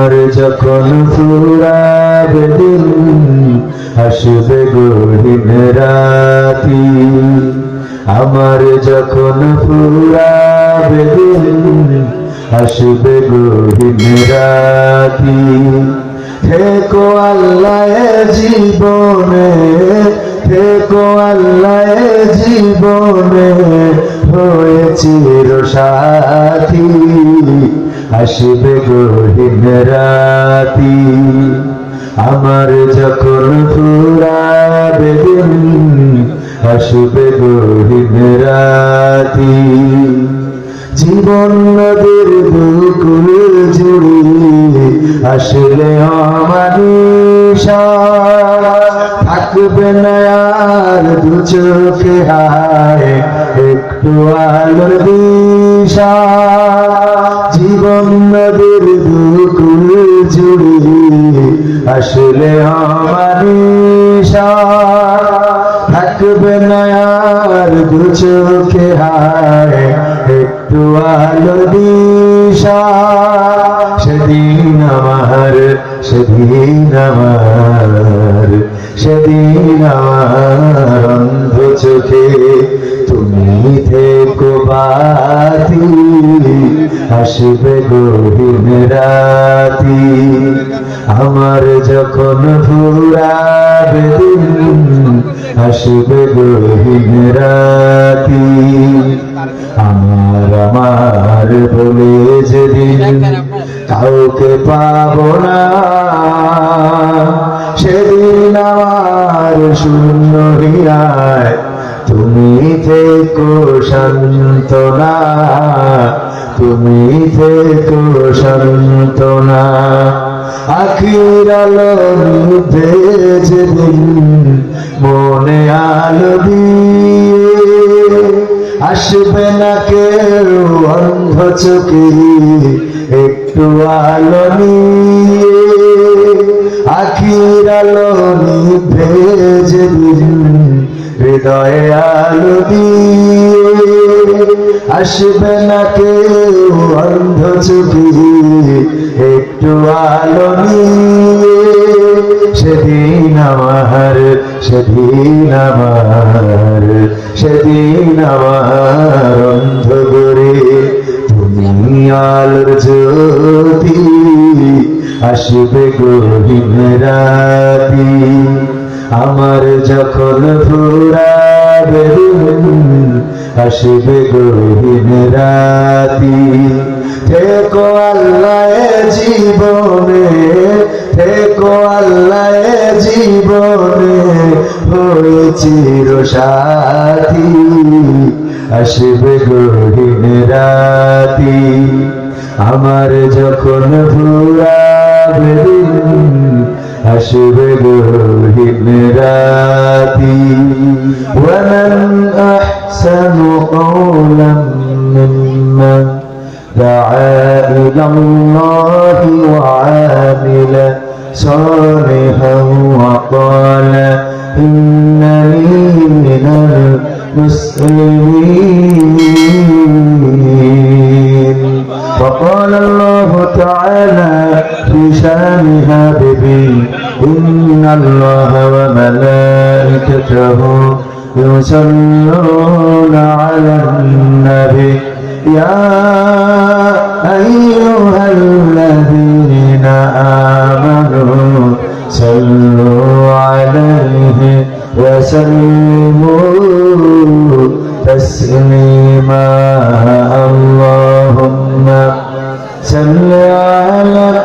আমার যখন ফুরাবে দিন আসবে গহীন রাতি আমার যখন ফুরাবে দিন আসবে গহীন রাতি থেকো আল্লাহ জীবনে থেকো আল্লাহ জীবনে হয়ে চির সাথী আসবে গহীন রাতি আমার যখন ফুরাবে দিন আসবে গহীন রাতি জীবন নদীর বুকুল জুড়ে আসলে অমানিশা থাকবে না আর দু চোখে হায় একটু আলোর দিশা জীবন নদীর বুকুল জুড়ে আসলে অমানিশা থাকবে না আর দু চোখে হায় একটু আলো দিশা সেদিন আমার অন্ধ চোখে তুমি থেকো বাতি আসবে গহীন রাতি আমার যখন ফুরাবে দিন আসবে গহীন রাতি আমার বলে যেদিন কাউকে পাবো না সেদিন আমার শূন্য হৃদয় তুমি থেকো সান্ত্বনা তুমি থেকো সান্ত্বনা আখির আলো নিভে যেদিন মনে আলো দিয়ে আসবে না কেউ অন্ধ চোখে একটু আলো নিয়ে আখির আলো নিভে যেদিন হৃদয়ে আলো দিয়ে আসবে না কেউ অন্ধ চোখে একটু আলো নিয়ে সেদিন আমার অন্ধ করে তুমি আলোর জ্যোতি আসবে গহীন রাতি আমার যখন ফুরাবে দিন আসবে গহীন রাতি থেকো আল্লাহ জীবনে থেকো আল্লাহ জীবনে হয়ে চির সাথী আসবে গহীন রাতি আমার যখন ফুরাবে দিন আসবে গহীন রাতি ومن أحسن قولا ممن دعا إلى الله وعمل صالحا وقال إنني من المسلمين وقال الله تعالى في شان حبيبي إن الله وملائكته يصلون على النبي يا أيها الذين آمنوا صلوا عليه وسلموا تسليما اللهم صل على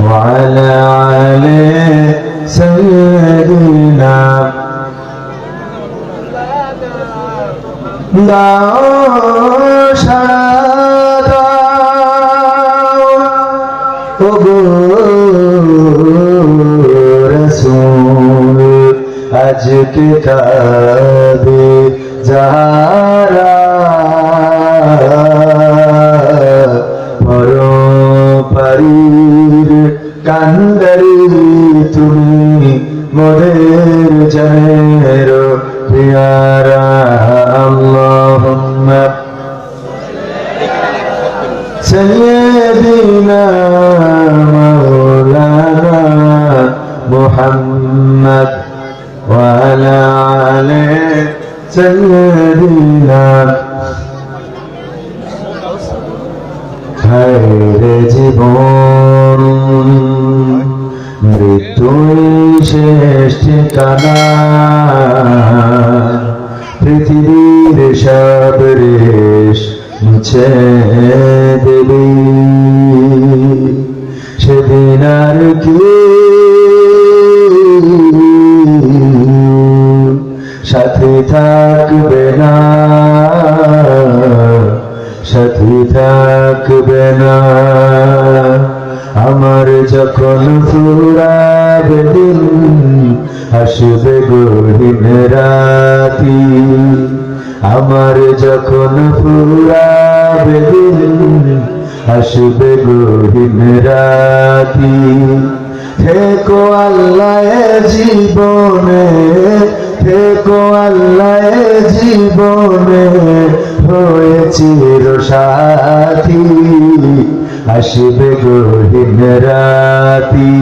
وعلى آل سيدنا রসূল আজকে কাবে যারা পরপারির কান্দারি তুমি মোদের জানের পিয়ারা আল্লাহুম্মা سيدنا مولانا محمد وعلى آله سيدنا হায়রে জীবন মৃত্যুই শেষ ঠিকানা পৃথিবীর সব রেশ মুছে দেবি সেদিন আর কি সাথী থাকবে না সাথী থাকবে না আমার যখন ফুরাবে দিন আসবে গহীন রাতি আমার যখন ফুরাবে দিন আসবে গহীন রাতি থেকো আল্লাহ জীবনে থেকো আল্লাহ জীবনে হয়ে চির সাথী আসবে গহীন রাতি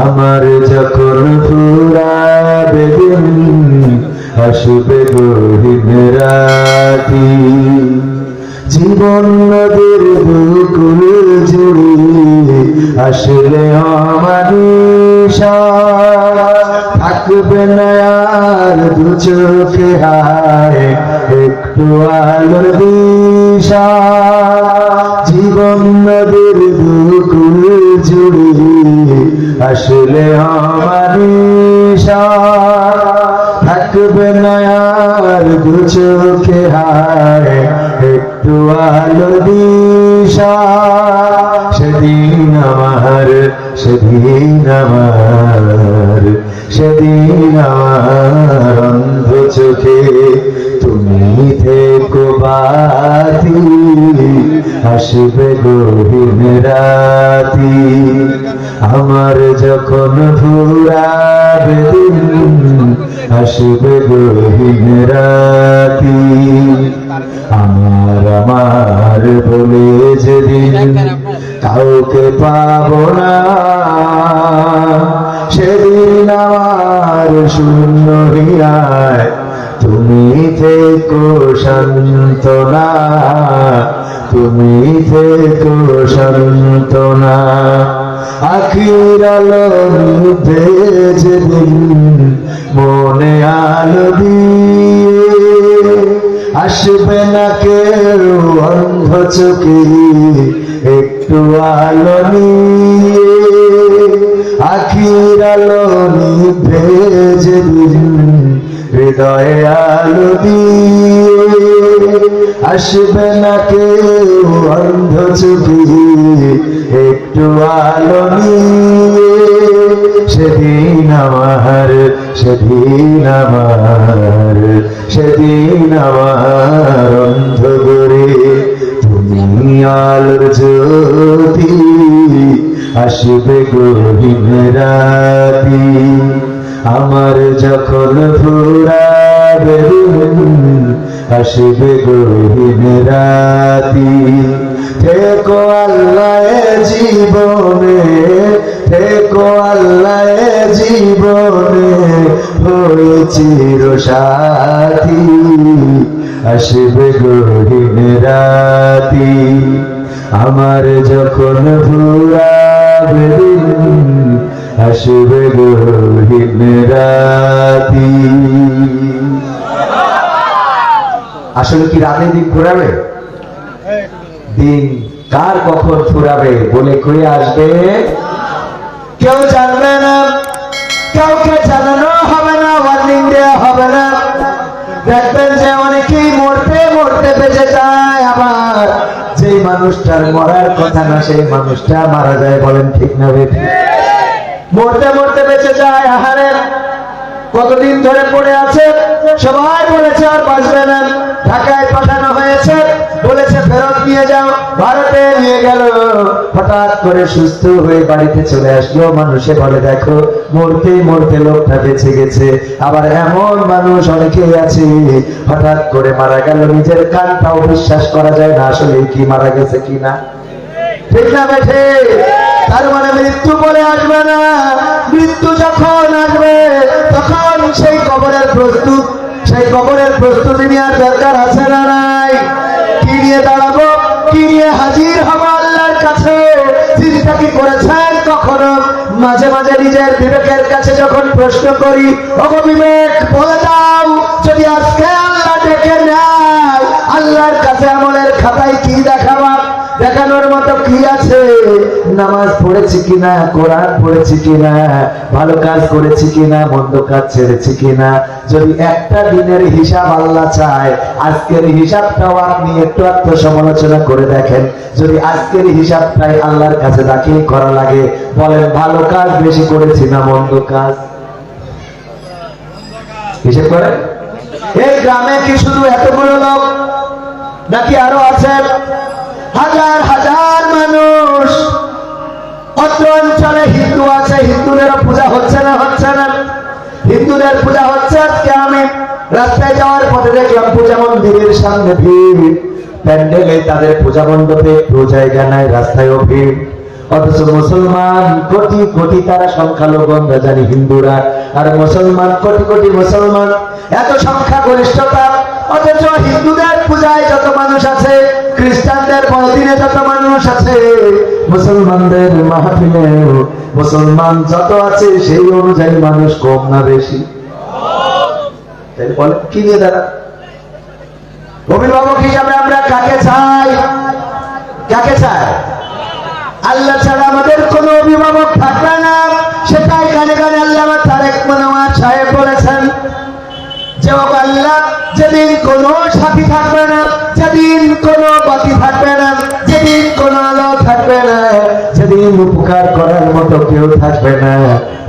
আমার যখন ফুরাবে দিন আসবে গহীন রাতি জীবন নদীর বুকুল জুড়ি আসলে অমানিসা থাকবে না আর দু চোখে হায় একটু আলোর দিশা জীবন নদীর বুকুল জুড়ি আসলে অমানিসা থাকবে না আর দু চোখে হায় একটু আলো দিশা সেদিন আমার অন্ধ চোখে তুমি থেকো বাতি আসবে গহীন রাতি আমার যখন ফুরাবে দিন আসবে গহীন রাতি আমার বলে যেদিন কাউকে পাবো না সেদিন আমার শূন্য হৃদয় তুমি থেকো সান্ত্বনা তুমি থেকো সান্ত্বনা আখির আলো নিভে যেদিন মনে আলো দিয়ে আসবে না কেউ অন্ধ চোখে একটু আলো নিয়ে আখির আলো নিভে যেদিন হৃদয়ে আলো দিয়ে আসবে না কেউ অন্ধ চোখে একটু আলো নিয়ে সেদিন আমার অন্ধ করে তুমি আলোর জ্যোতি আসবে গহীন রাতি আমার যখন ফুরাবে আসবে গহীন রাতি থেকো আল্লাহ জীবনে থেকো আল্লাহ জীবনে হয়ে চির সাথী আসবে গহীন রাতি আমার যখন ফুরাবে আসবে গহীন রাতি আসলে কি রাতে দিন ফুরাবে দিন কার কখন ফুরাবে বলে কয়ে আসবে কেউ জানবে না কাউকে জানানো হবে না ওয়ার্নিং দেওয়া হবে না দেখবেন যে অনেকেই মরতে মরতে বেঁচে যায় আবার যেই মানুষটার মরার কথা না সেই মানুষটা মারা যায় বলেন ঠিক না বেঠিক মরতে মরতে বেঁচে যায় আহারে কতদিন ধরে পড়ে আছে সবাই বলেছে আর বাঁচবে না ঢাকায় পাঠানো হয়েছে বলেছে ফেরত নিয়ে যাও ভারতে নিয়ে গেল হঠাৎ করে সুস্থ হয়ে বাড়িতে চলে আসলো। মানুষে বলে দেখো মরতে মরতে লোকটা বেঁচে গেছে। আবার এমন মানুষ অনেকেই আছে হঠাৎ করে মারা গেল, নিজের কানটাও বিশ্বাস করা যায় না আসলে কি মারা গেছে কিনা। ঠিক না বেঠে? তার মানে মৃত্যু বলে আসবে না। মৃত্যু যখন আসবে তখন সেই কবরের প্রস্তুতি নেওয়ার দরকার আছে না নাই? কি নিয়ে দাঁড়াবো, কি নিয়ে হাজির হবো আল্লাহর কাছে, চিন্তা কি করেছেন কখনো? মাঝে মাঝে নিজের বিবেকের কাছে যখন প্রশ্ন করি, ওগো বিবেক বলে দাও, যদি আজকে আল্লাহ ডেকে নেয় আল্লাহর কাছে আমলের খাতায় কি দেখাবা? দেখানোর মতো কি আছে? নামাজ পড়েছি কিনা, কোরআন পড়েছি কিনা, ভালো কাজ করেছি কিনা, মন্দ কাজ ছেড়েছি কিনা? যদি একটা দিনের হিসাব আল্লাহ চায়, আজকের হিসাবটাও আপনি একটু আত্মসমালোচনা করে দেখেন। যদি আজকের হিসাবটাই আল্লাহর কাছে দাখিল করা লাগে, বলেন ভালো কাজ বেশি করেছি না মন্দ কাজ? হিসেব করে এই গ্রামে কি শুধু এতগুলো লোক নাকি আরো আছে? হাজার হাজার মানুষ। অত্র অঞ্চলে হিন্দু আছে, হিন্দুদেরও পূজা হচ্ছে না? হচ্ছে না? হিন্দুদের পূজা হচ্ছে। আজকে আমি রাস্তায় যাওয়ার পথে দেখলাম পূজা মন্দিরের সামনে ভিড়, প্যান্ডেলে তাদের পূজা মণ্ডপে একটু জায়গা নাই, রাস্তায়ও ভিড়। অথচ মুসলমান কোটি কোটি, তারা সংখ্যালঘু আমরা জানি হিন্দুরা, আর মুসলমান কোটি কোটি মুসলমান, এত সংখ্যা গরিষ্ঠতা। অথচ হিন্দুদের পূজায় যত মানুষ আছে, খ্রিস্টানদের বড়দিনে যত মানুষ আছে, মুসলমানদের মাহফিলে মুসলমান যত আছে সেই অনুযায়ী মানুষ কম না বেশি? বলে কি নিয়ে দাঁড়া? অভিভাবক হিসাবে আমরা কাকে চাই? কাকে চাই? আল্লাহ ছাড়া আমাদের কোন অভিভাবক থাকবে না। সেটাই গানে গানে আল্লাহ তারেক মনোয়ার সাহেব বলেছেন যে আল্লাহ যেদিন কোন সাথী থাকবে না, যেদিন কোন বাতি থাকবে না, যেদিন কোন আলো থাকবে না, যেদিন উপকার করার মতো কেউ থাকবে না,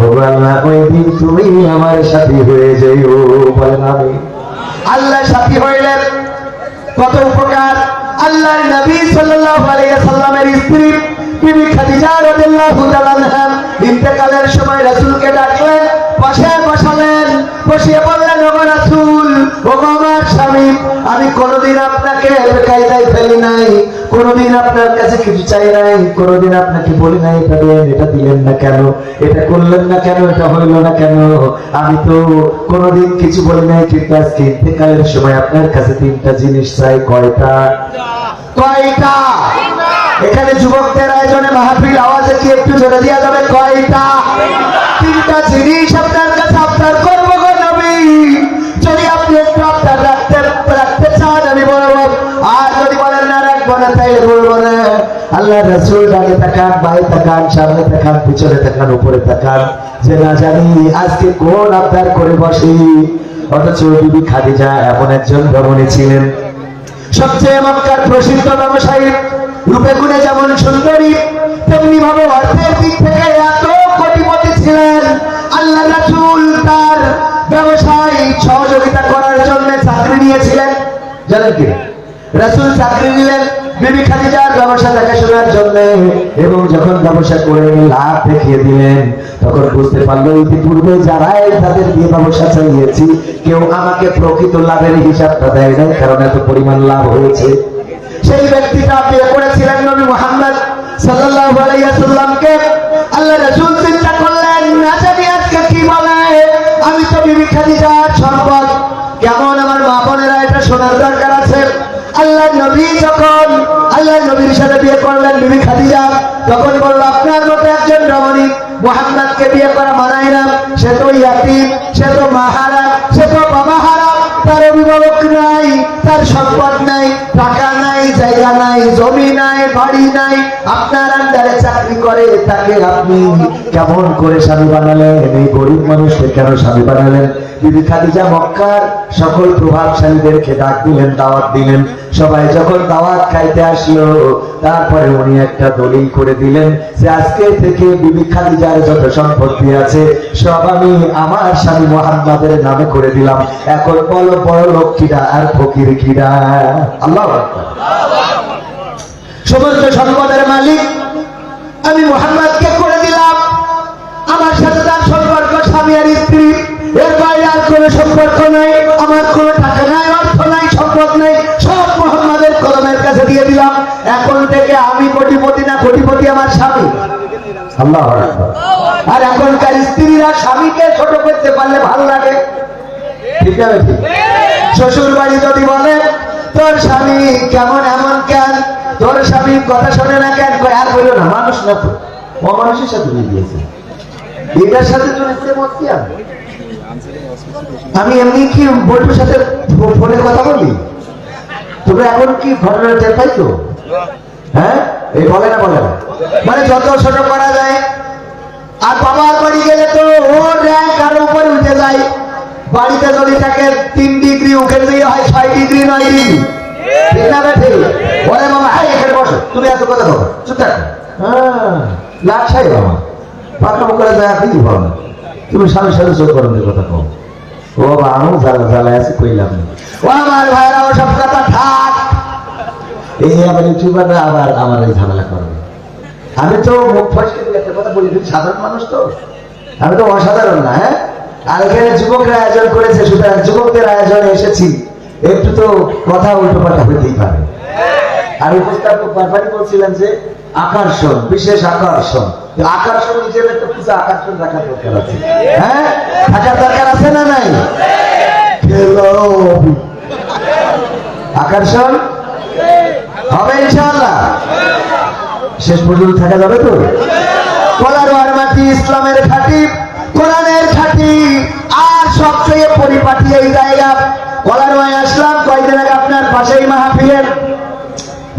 ও আল্লাহ ওই দিন তুমি আমার সাথী হয়ে যাইও। বলেন আমি। আল্লাহ সাথী হইলেন কত উপকার। আল্লাহর নবী সাল্লাল্লাহু আলাইহি ওয়াসাল্লামের স্ত্রী বিবি খাদিজা রাদিয়াল্লাহু তাআলা আনহা ইন্তেকালের সময় রাসূলকে ডাকলেন, পাশে বসালেন, বসিয়ে বললেন ওগো রাসূল, ওগো আমার স্বামী, আমি কোনোদিন আপনাকে বেকায়দায় ফেলি নাই, কোনোদিন আপনার কাছে কিছু চাই নাই, কোনোদিন আপনাকে বলি নাই এটা দেন, এটা দিলেন না কেন, এটা করলেন না কেন, এটা হইল না কেন। আমি তো কোনোদিন কিছু বলি নাই, কিন্তু আজকে ইন্তেকালের সময় আপনার কাছে তিনটা জিনিস চাই। কয়টা? কয়টা? এখানে যুবকদের আয়োজনে মাহফিল, আওয়াজে কি একটু জোরে দেওয়া যাবে? কয়টা? তিনটা জিনিস আপনার কাছে আবদার করবো গো নবী। যদি আপনি একটু আবদার রাখতে চান আমি বলবো, আর যদি বলেন না রাখবো না তাইলে বলবো না। আল্লাহ রাসূল ডানে তাকান, বাই তাকান, সামনে তাকান, পিছনে তাকান, উপরে তাকান, যে না জানি আজকে কোন আবদার করে বসি। অথচ বিবি খাদিজা এমন একজন রমণী ছিলেন, সবচেয়ে মক্কার প্রসিদ্ধ ব্যবসায়ী, রূপে গুণে যেমন সুন্দরী, তেমনি ভাবে অর্থের দিক থেকে এত কোটিপতি ছিলেন। আল্লাহ রাসূল তার ব্যবসায় সহযোগিতা করার জন্য চাকরি নিয়েছিলেন। জানেন কি? রাসূল চাকরি নিলেন বিবি খাদিজার ব্যবসা দেখাশোনার জন্য, এবং যখন ব্যবসা করে লাভ দেখিয়ে দিলেন তখন বুঝতে পারলো ইতিপূর্বে যারাই তাদের দিয়ে ব্যবসা চালিয়েছি কেউ আমাকে প্রকৃত লাভের হিসাবটা দেয় নাই, কারণ এত পরিমাণ লাভ হয়েছে। সেই ব্যক্তিটা বিয়ে করেছিলেন নবী মুহাম্মদ সাল্লাল্লাহু আলাইহি ওয়াসাল্লামকে। আল্লাহ রাসূল চিন্তা করলেন না জানি আজকে কি বলে, আমি তো বিবি খাদিজার সম্পদ, কেমন আমার মা বোনেরা এটা শোনার দরকার আছে। আল্লাহ নবী যখন আল্লাহ নবীর সাথে বিয়ে করলেন বিবি খাদিজা, তখন বলল আপনার মতো একজন রমণী মুহাম্মদকে বিয়ে করা মানায় না, সে তো ইয়াতীম, সে তো মাহারা, সে তো বাবা হারা, তার অভিভাবক নাই, তার সম্পদ নাই, টাকা নাই, জায়গা নাই, জমি নাই, বাড়ি নাই, আপনার আন্ডারে চাকরি করে, তাকে আপনি কেমন করে স্বামী বানালেন? এই গরিব মানুষকে কেন স্বামী বানালেন? বিবি খাদিজা মক্কার সকল প্রভাবশালীদেরকে ডাক দিলেন, দাওয়াত দিলেন। সবাই যখন দাওয়াত খাইতে আসলো তারপরে উনি একটা দলিল করে দিলেন যে আজকে থেকে বিবি খাদিজার যত সম্পত্তি আছে সব আমি আমার স্বামী মুহাম্মাদের নামে করে দিলাম। এখন বলো বড় লোক কিরা আর ফকির কিরা? আল্লাহু আকবার। সমস্ত সম্পদের মালিক আমি মুহাম্মদকে করে দিলাম। আমার সাথে তার সম্পর্ক স্বামী আর স্ত্রী, এর বাইরে আর কোনো সম্পর্ক নাই। আমার কোনো টাকা নাই, অর্থ নাই, সম্পদ নাই, সব মুহাম্মাদের কদমের কাছে দিয়ে দিলাম। এখন থেকে আমি কোটিপতি না, কোটিপতি আমার স্বামী। আল্লাহু আকবার। আর এখনকার স্ত্রীরা স্বামীকে ছোট করতে পারলে ভালো লাগে, ঠিক আছে? ঠিক। শ্বশুর বাড়ি যদি বলে তোর স্বামী কেমন, এমন কেন, তোর স্বামীর কথা শোনে না কেন, আর বললো না, মানুষ না তো, অমানুষের সাথে নিয়ে গিয়েছে, এটার সাথে চলেছে মত। আমি এমনি কি বন্ধুর সাথে ফোনে কথা বলি? তবে এখন কি ঘটনা টের পাইতো? হ্যাঁ, এই বলে না, বলে না, মানে যত ছোট করা যায়। আর বাবার বাড়ি গেলে তো ওর র্যাঙ্ক আরো উপরে উঠে যায়। বাড়িতে যদি থাকে 3 ডিগ্রি, ওখানে দিয়ে হয় 6 ডিগ্রি 9 ডিগ্রি, ঠিক না? ঠিক বলে মামা, হ্যাঁ এখানে বসো, তুমি এত কথা বলো, চুপ থাকো। হ্যাঁ, লাচ্ছাই বাবা, পাকা করে যায়, আপনি কি বলো? তুমি স্বামী সাথে চোখ করেন কথা কও। ও বাবা, আমি জ্বালা জ্বালায় আছি, কইলাম না। ও আমার ভাইরা, ও সব কথা থাক। এই আবার ইউটিউবাররা আবার আমার এই ঝামেলা করবে। আমি তো মুখ ফসকে একটা কথা বলি, সাধারণ মানুষ তো, আমি তো অসাধারণ না। হ্যাঁ, আর এখানে যুবকরা আয়োজন করেছে, সুতরাং যুবকদের আয়োজনে এসেছি, একটু তো কথা উল্টো পাল্টা হইতেই পারে। আর উপস্থাপক বারবারই বলছিলেন যে আকর্ষণ, বিশেষ আকর্ষণ। আকর্ষণ নিজের একটা কিছু আকর্ষণ রাখার দরকার আছে। হ্যাঁ, থাকার দরকার আছে না নাই? আকর্ষণ হবে ইনশাআল্লাহ, শেষ পর্যন্ত থাকা যাবে তো। কলারোয়ার মাটি ইসলামের খাঁটি, কোরআনের খাঁটি, আর সবচেয়ে পরিপাটি এই জায়গা। কলারোয়ায় আসলাম কয়েকদিন আগে, আপনার পাশেই মাহফিলের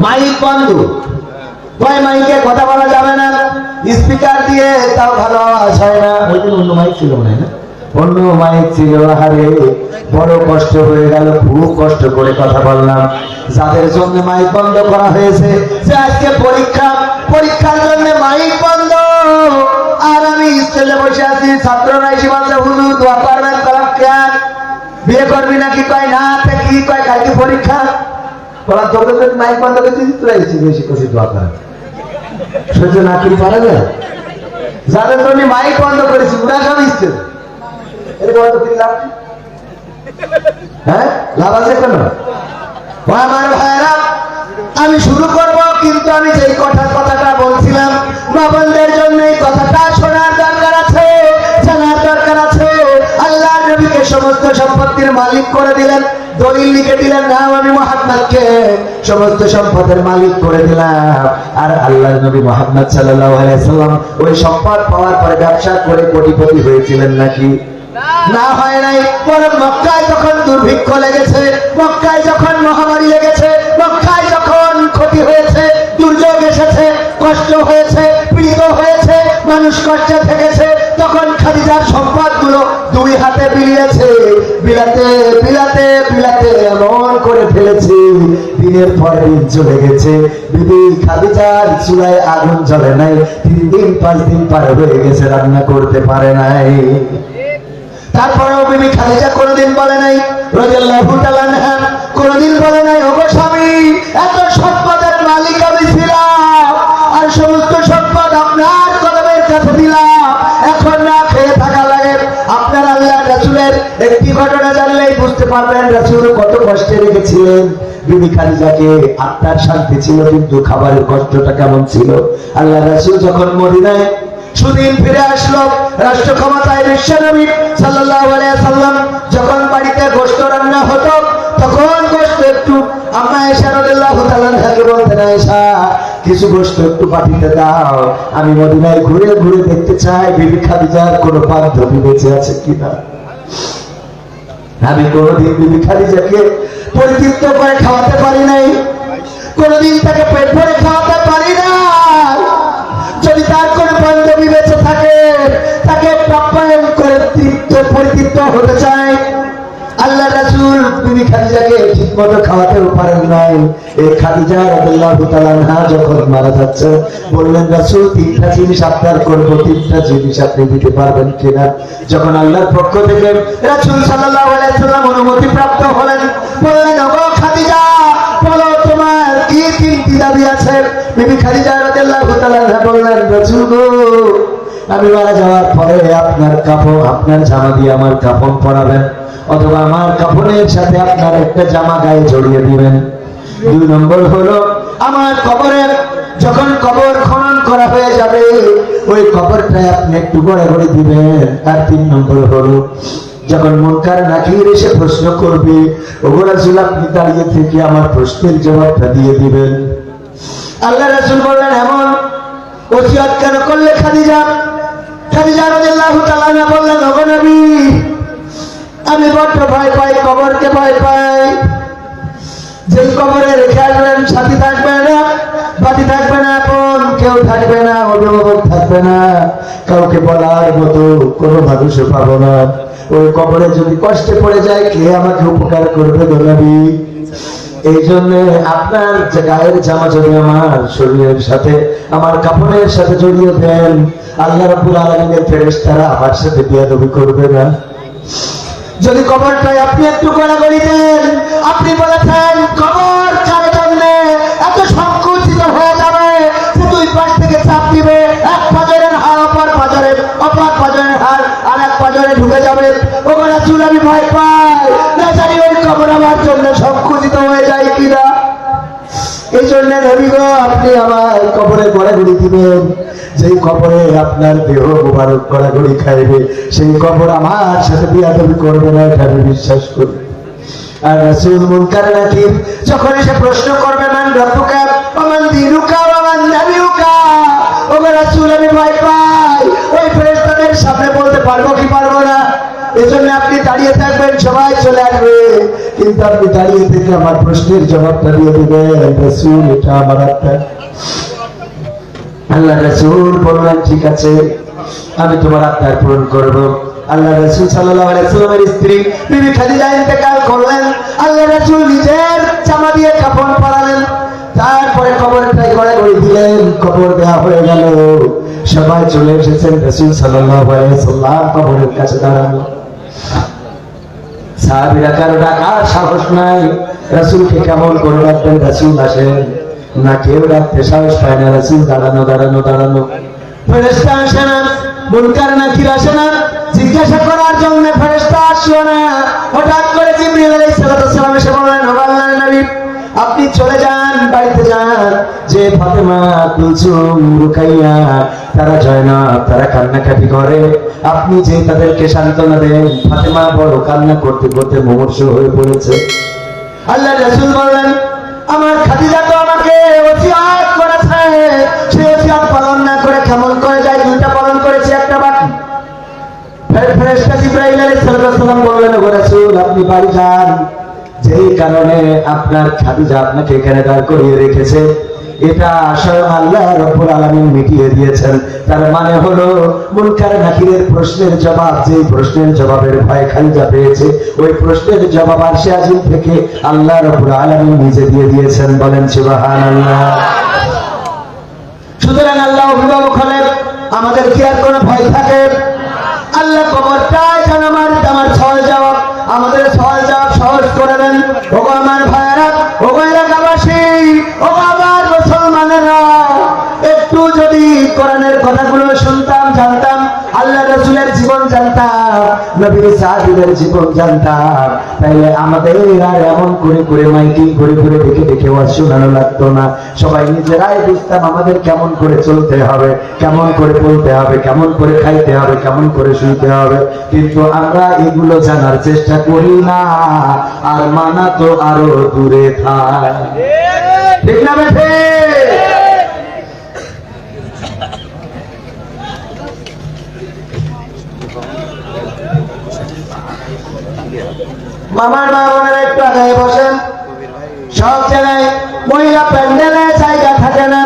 মাইক বন্ধ, কয় মাইকে কথা বলা যাবে না, স্পিকার দিয়ে তাও ভালো আওয়াজ হয় না। ওই দিন অন্য মাইক ছিল মনে হয় না, অন্য মাইক ছিল। আরে বড় কষ্ট হয়ে গেল, খুব কষ্ট করে কথা বললাম। যাদের জন্য মাইক বন্ধ করা হয়েছে, যে আজকে পরীক্ষা, পরীক্ষার জন্য মাইক বন্ধ, আর আমি স্টেজে বসে আছি। ছাত্ররা এসে বলছে, হুজুর দোয়া করবেন, কলাম কেন, বিয়ে করবি নাকি? কয় না। কি কয়, কালকে পরীক্ষা। বললাম তোকে যদি মাইক বন্ধ করে দিচ্ছি, তোরা এসে বেশি করছি দোয়া করেন, সহ্য না করে পারা যায়? যাদের জন্য মাইক বন্ধ করেছি, ওরা সব স্টেজ, এরকম হয়তো কি লাভ? হ্যাঁ, লাভ আছে কেন? আমার ভাইরা, আমি শুরু করব, কিন্তু আমি যেই কথাটা বলছিলাম, বাবনদের জন্য এই কথাটা শোনার দরকার আছে, জানার দরকার আছে। আল্লাহ নবীকে সমস্ত সম্পত্তির মালিক করে দিলেন, দলিল লিখে দিলেন, নাম আমি মুহাম্মদকে সমস্ত সম্পদের মালিক করে দিলাম। আর আল্লাহ নবী মুহাম্মদ সাল্লাল্লাহু আলাইহি সাল্লাম ওই সম্পদ পাওয়ার পরে ব্যবসা করে কোটিপতি হয়েছিলেন নাকি? না, হয় নাই। বরং মক্কায় যখন দুর্ভিক্ষ লেগেছে, মক্কায় যখন মহামারী লেগেছে, মক্কায় যখন ক্ষতি হয়েছে, দুর্যোগ এসেছে, কষ্ট হয়েছে, পীড়িত হয়েছে, মানুষ কষ্টে থেকেছে, তখন খাদিজার সম্পদগুলো 2 হাতে বিলিয়েছে। বিলাতে বিলাতে বিলাতে এমন করে ফেলেছে, দিনের পর দিন চলে গেছে, বিবি খাদিজার চুলায় আগুন জ্বলে নাই। 3 দিন 5 দিন পার হয়ে গেছে, রান্না করতে পারে নাই। তারপরেও বিবি খাদিজা কোনদিন বলে নাই, রাদিয়াল্লাহু তাআলা আনহা কোনদিন বলে নাই, ওগো স্বামী, এত সম্পদের মালিক আমি ছিলাম, আর সমস্ত সম্পদ আপনার কদমের কাছে দিলাম, এখন না খেয়ে থাকা লাগে। আপনার আল্লাহ রাসূলের একটি ঘটনা জানলেই বুঝতে পারবেন রাসূল কত কষ্টে রেখেছিলেন বিবি খাদিজাকে। আত্মার শান্তি ছিল, কিন্তু খাবারের কষ্টটা কেমন ছিল। আল্লাহ রাসূল যখন মদিনায় সুদিন ফিরে আসলো, রাষ্ট্র ক্ষমতায় বিশ্বনবী সাল্লাল্লাহু আলাইহি সাল্লাম যখন বাড়িতে গোশত রান্না হতো, তখন গোশত একটু আম্মা আয়েশা রাদিয়াল্লাহু তাআলা আনহাকে বলতেন, আয়েশা কিছু গোশত একটু পাঠিয়ে দাও, আমি মদিনায় ঘুরে ঘুরে দেখতে চাই বিবি খাদিজার কোনো বান্ধবী বেঁচে আছে কিনা। আমি কোনোদিন বিবি খাদিজাকে পরিতৃপ্ত করে খাওয়াতে পারি নাই, কোনোদিন তাকে পেট ভরে খাওয়াতে পারি না। যদি তার কোন বান্ধবী বেঁচে থাকে, তাকে প্রাপ্যায়ন করে পরিতৃপ্ত হতে চায়। আল্লাহ রাসূল বিবি খাদিজাকে ঠিক মতো খাওয়াতেও পারেন নাই। এই খাদিজা রাদিয়াল্লাহু তাআলা আনহা যখন মারা যাচ্ছে, বললেন রাসূল 3টা জিনিস আপনার করব, 3টা জিনিস আপনি দিতে পারবেন কিনা? যখন আল্লাহর পক্ষ থেকে রাসূল সাল্লাল্লাহু আলাইহি সাল্লাম অনুমতি প্রাপ্ত হলেন, বললেন, ওগো খাদিজা, বলো তোমার কি 3 কি দাবি আছে? বিবি খাদিজা রাদিয়াল্লাহু তাআলা বললেন, রাসূল গো, আমি মারা যাওয়ার পরে আপনার কাফন, আপনার জামা দিয়ে আমার কাফন পরাবেন, অথবা আমার কাফনের সাথে আপনার একটা জামা গায়ে জড়িয়ে দিবেন। 2 নম্বর হলো, আমার কবরে যখন কবর খনন করা হয়ে যাবে, ওই কবরটা আপনি একটু গড়াগড়ি দিবেন। আর 3 নম্বর হলো, যখন মুনকার নাকির এসে প্রশ্ন করবে, ওগো রাসূল, আপনি দাঁড়িয়ে থেকে আমার প্রশ্নের জবাবটা দিয়ে দিবেন। আল্লাহ রাসূল বললেন, এমন ওসিয়ত কেন করলে খাদিজা? খাদিজা রাদিয়াল্লাহু তাআলা বললেন, ওগো নবী, আমি বড্ড ভয় পাই, কবরকে ভয় পাই। যেই কবরে রেখে আসবেন, সাথী থাকবে না, বাড়ি থাকবে না, আপন কেউ থাকবে না, অভিভাবক থাকবে না, কাউকে বলার মতো কোনো মানুষও পাবো না। ওই কবরে যদি কষ্টে পড়ে যায়, কে আমাকে উপকার করবে গো নবী? এই জন্য আপনার যে গায়ের জামা যদি আমার শরীরের সাথে, আমার কাপড়ের সাথে জড়িয়ে দেন, আল্লাহ রাব্বুল আলামিনের ফেরেশতারা আমার সাথে বিয়াদবি করবে না। যদি কবরটাই আপনি একটু গড়াগড়ি দেন, আপনি বলেছেন কবর চার জন্যে এত সংকুচিত হয়ে যাবে যে 2 পাশ থেকে চাপ দিবে, এক পাঁজরের হাড় অপর পাঁজরের, অপর পাঁজরের হাড় আর এক পাঁজরে ঢুকে যাবে। ওগো রাসূল, আমি ভয় পাই, না জানি ওই কবর আমার জন্য সংকুচিত হয়ে যায় কিনা। এই জন্য নবী গো, আপনি আমার কবরে গড়াগড়ি দিবেন। যেই কবরে আপনার দেহ মুবারক গড়াগড়ি খাইবে, সেই কবর আমার সাথে বিয়াদবি করবে না, এটা আমি বিশ্বাস করি। আর রাসূল মুনকার নাকির যখন এসে প্রশ্ন করবে, মান রাব্বুকা ওয়া মান দীনুকা ওয়া মান নাবিয়ুকা, ওগো রাসূল, আমি ভয় পাই ওই ফেরেশতাদের সামনে বলতে পারবো কি পারবো না। এজন্য আপনি দাঁড়িয়ে থাকবেন, সবাই চলে আসবে, কিন্তু আপনি দাঁড়িয়ে থেকে আমার প্রশ্নের জবাবটা দিয়ে দিবেন। রাসূল, এটা আমার একটা। আল্লাহ রাসূল বললেন, ঠিক আছে, আমি তোমার আবদার পূরণ করব। আল্লাহ রাসূল সাল্লাল্লাহু আলাইহি ওয়াসাল্লামের স্ত্রী বিবি খাদিজা ইন্তেকাল করলেন। আল্লাহ রাসূল নিজের জামা দিয়ে কাফন পরালেন, তারপরে কবরটাই গড়াগড়ি দিলেন। কবর দেওয়া হয়ে গেল, সবাই চলে এসেছেন। রাসূল সাল্লাল্লাহু আলাইহি ওয়াসাল্লাম কবরের কাছে দাঁড়ানো। সাহাবীরা কারো ডাকার সাহস নাই, রাসূলকে কেমন করে ডাকবেন? রাসূল আসেন না, কেউ ডাকতে সাহস পায় না। রাসূল দাঁড়ানো দাঁড়ানো দাঁড়ানো। ফেরেশতা আসে না, মুনকার নাকির আসে না, জিজ্ঞাসা করার জন্য ফেরেশতা আসলো না। হঠাৎ করে জিবরিল আলাইহিস সালাম এসে বললেন, ও আল্লাহর নবী, আপনি চলে যান, বাড়িতে যান, যে ফাতেমা, কুলসুম, রুকাইয়া, তারা জয়নাব, তারা কান্নাকাটি করে, আপনি যে তাদেরকে সান্ত্বনা দেন। ফাতেমা বড় কান্না করতে করতে মুমূর্ষু হয়ে পড়েছে। আল্লাহ রাসূল বললেন, আমার খাদিজা তো আমাকে ওসিয়ত করেছে, সেই ওসিয়ত পালন না করে কেমন করে যায়? 2টা পালন করেছে, একটা বাকি। ফেরেশতা জিবরাইল আলাইহিস সালাম বললেন, ও রাসূল, আপনি বাড়ি যান, যেই কারণে আপনার খাদিজা আপনাকে এখানে দাঁড় করিয়ে রেখেছে, এটা আসলে আল্লাহ রাব্বুল আলামিন মিটিয়ে দিয়েছেন। তার মানে হলো, মুনকার নাকিরের প্রশ্নের জবাব, যেই প্রশ্নের জবাবের ভয় খাদিজা পেয়েছে, ওই প্রশ্নের জবাব আরশে আজিম থেকে আল্লাহ রাব্বুল আলামিন নিজে দিয়ে দিয়েছেন। বলেন সুবহানাল্লাহ। সুতরাং আল্লাহ অভিভাবক হলে আমাদের কি আর কোনো ভয় থাকে? আল্লাহ কবরটাই যেন আমার সহজ জবাব, আমাদের সহজ জবাব সহজ করে দেন। ওগো আমার ভাইয়েরা, ওগো এলাকাবাসী, ওগো আমার মুসলমানেরা, একটু যদি কোরআনের কথাগুলো শুনতাম, জানতাম, আল্লাহ রাসূলের জীবন জানতাম, নবীর সাহাবীদের জীবন জানতাম, তাইলে আমাদের আর এমন করে করে মাইকিং করে করে দেখে দেখে ওয়াজ শোনানো লাগতো না। সবাই নিজেরাই বুঝতাম আমাদের কেমন করে চলতে হবে, কেমন করে বলতে হবে, কেমন করে খাইতে হবে, কেমন করে শুইতে হবে। কিন্তু আমরা এগুলো জানার চেষ্টা করি না, আর মানা তো আরো দূরে থাকে। ঠিক না বেঠে? মামার মা বোনেরা একটু আগায় বসেন। সব জায়গায় মহিলা প্যান্ডেলে জায়গা থাকে না,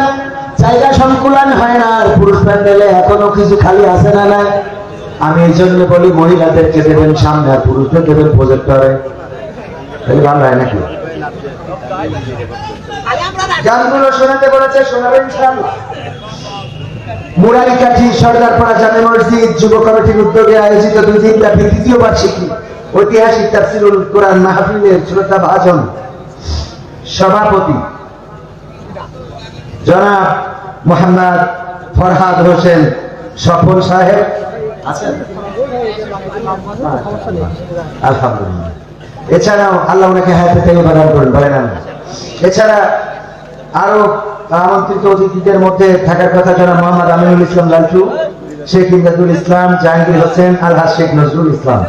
জায়গা সংকুলন হয় না, আর পুরুষ প্যান্ডেলে এখনো কিছু খালি আছে না নাই? আমি এই জন্য বলি, মহিলাদেরকে দেবেন সামনে, আর পুরুষদের দেবেন প্রজেক্টরে, তাহলে ভালো হয় নাকি? গানগুলো শোনাতে বলেছে, শোনাবেন ইনশাআল্লাহ। মুরারিকাঠি সরদারপাড়া জামে মসজিদ যুব কমিটির উদ্যোগে আয়োজিত 2 দিনব্যাপী 3য় বার্ষিকী ঐতিহাসিক তাফসীরুল কোরআন মাহফিলের শ্রদ্ধা ভাজন সভাপতি জনাব মোহাম্মদ ফরহাদ হোসেন সফল সাহেব আছেন? আলহামদুলিল্লাহ। এছাড়াও আল্লাহ ওনাকে হায়াতে তাইয়্যিবা দান করুন, বলেন আমিন। এছাড়া আরো আমন্ত্রিত অতিথিদের মধ্যে থাকার কথা জনাব মোহাম্মদ আমিনুল ইসলাম লালটু, শেখ ইমদাদুল ইসলাম, জাহাঙ্গীর হোসেন, আলহাজ শেখ নজরুল ইসলাম।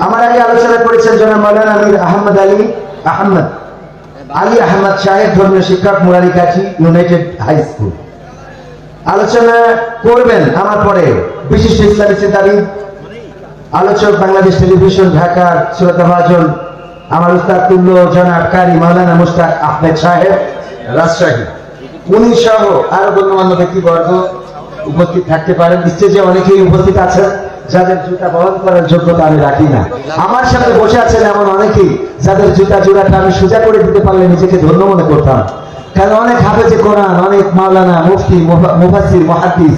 আমার আগে আলোচনা করেছেন জনাব মাওলানা আমির আহমদ আলী আহমদ সাহেব, ধর্মীয় শিক্ষক, মুরারিকাঠি ইউনাইটেড হাই স্কুল। আলোচনা করবেন আমার পরে বিশিষ্ট ইসলামী চিন্তাবিদ, আলোচক, বাংলাদেশ টেলিভিশন ঢাকার শ্রোতাভাজন আমার উস্তাদ তুল্য জনাব কারি মাওলানা মুশতাক আহমেদ সাহেব রাজশাহী। উনি সহ আরো গণ্যমান্য ব্যক্তিবর্গ উপস্থিত থাকতে পারেন। স্টেজে অনেকেই উপস্থিত আছেন যাদের জুতা বহন করার যোগ্যতা আমি রাখি না। আমার সাথে বসে আছেন এমন অনেকেই যাদের জুতা জোড়াটা আমি সোজা করে দিতে পারলে নিজেকে ধন্য মনে করতাম। কারণ অনেক হাফেজে কোরআন, অনেক মাওলানা, মুফতি, মুফাসসির, মুহাদ্দিস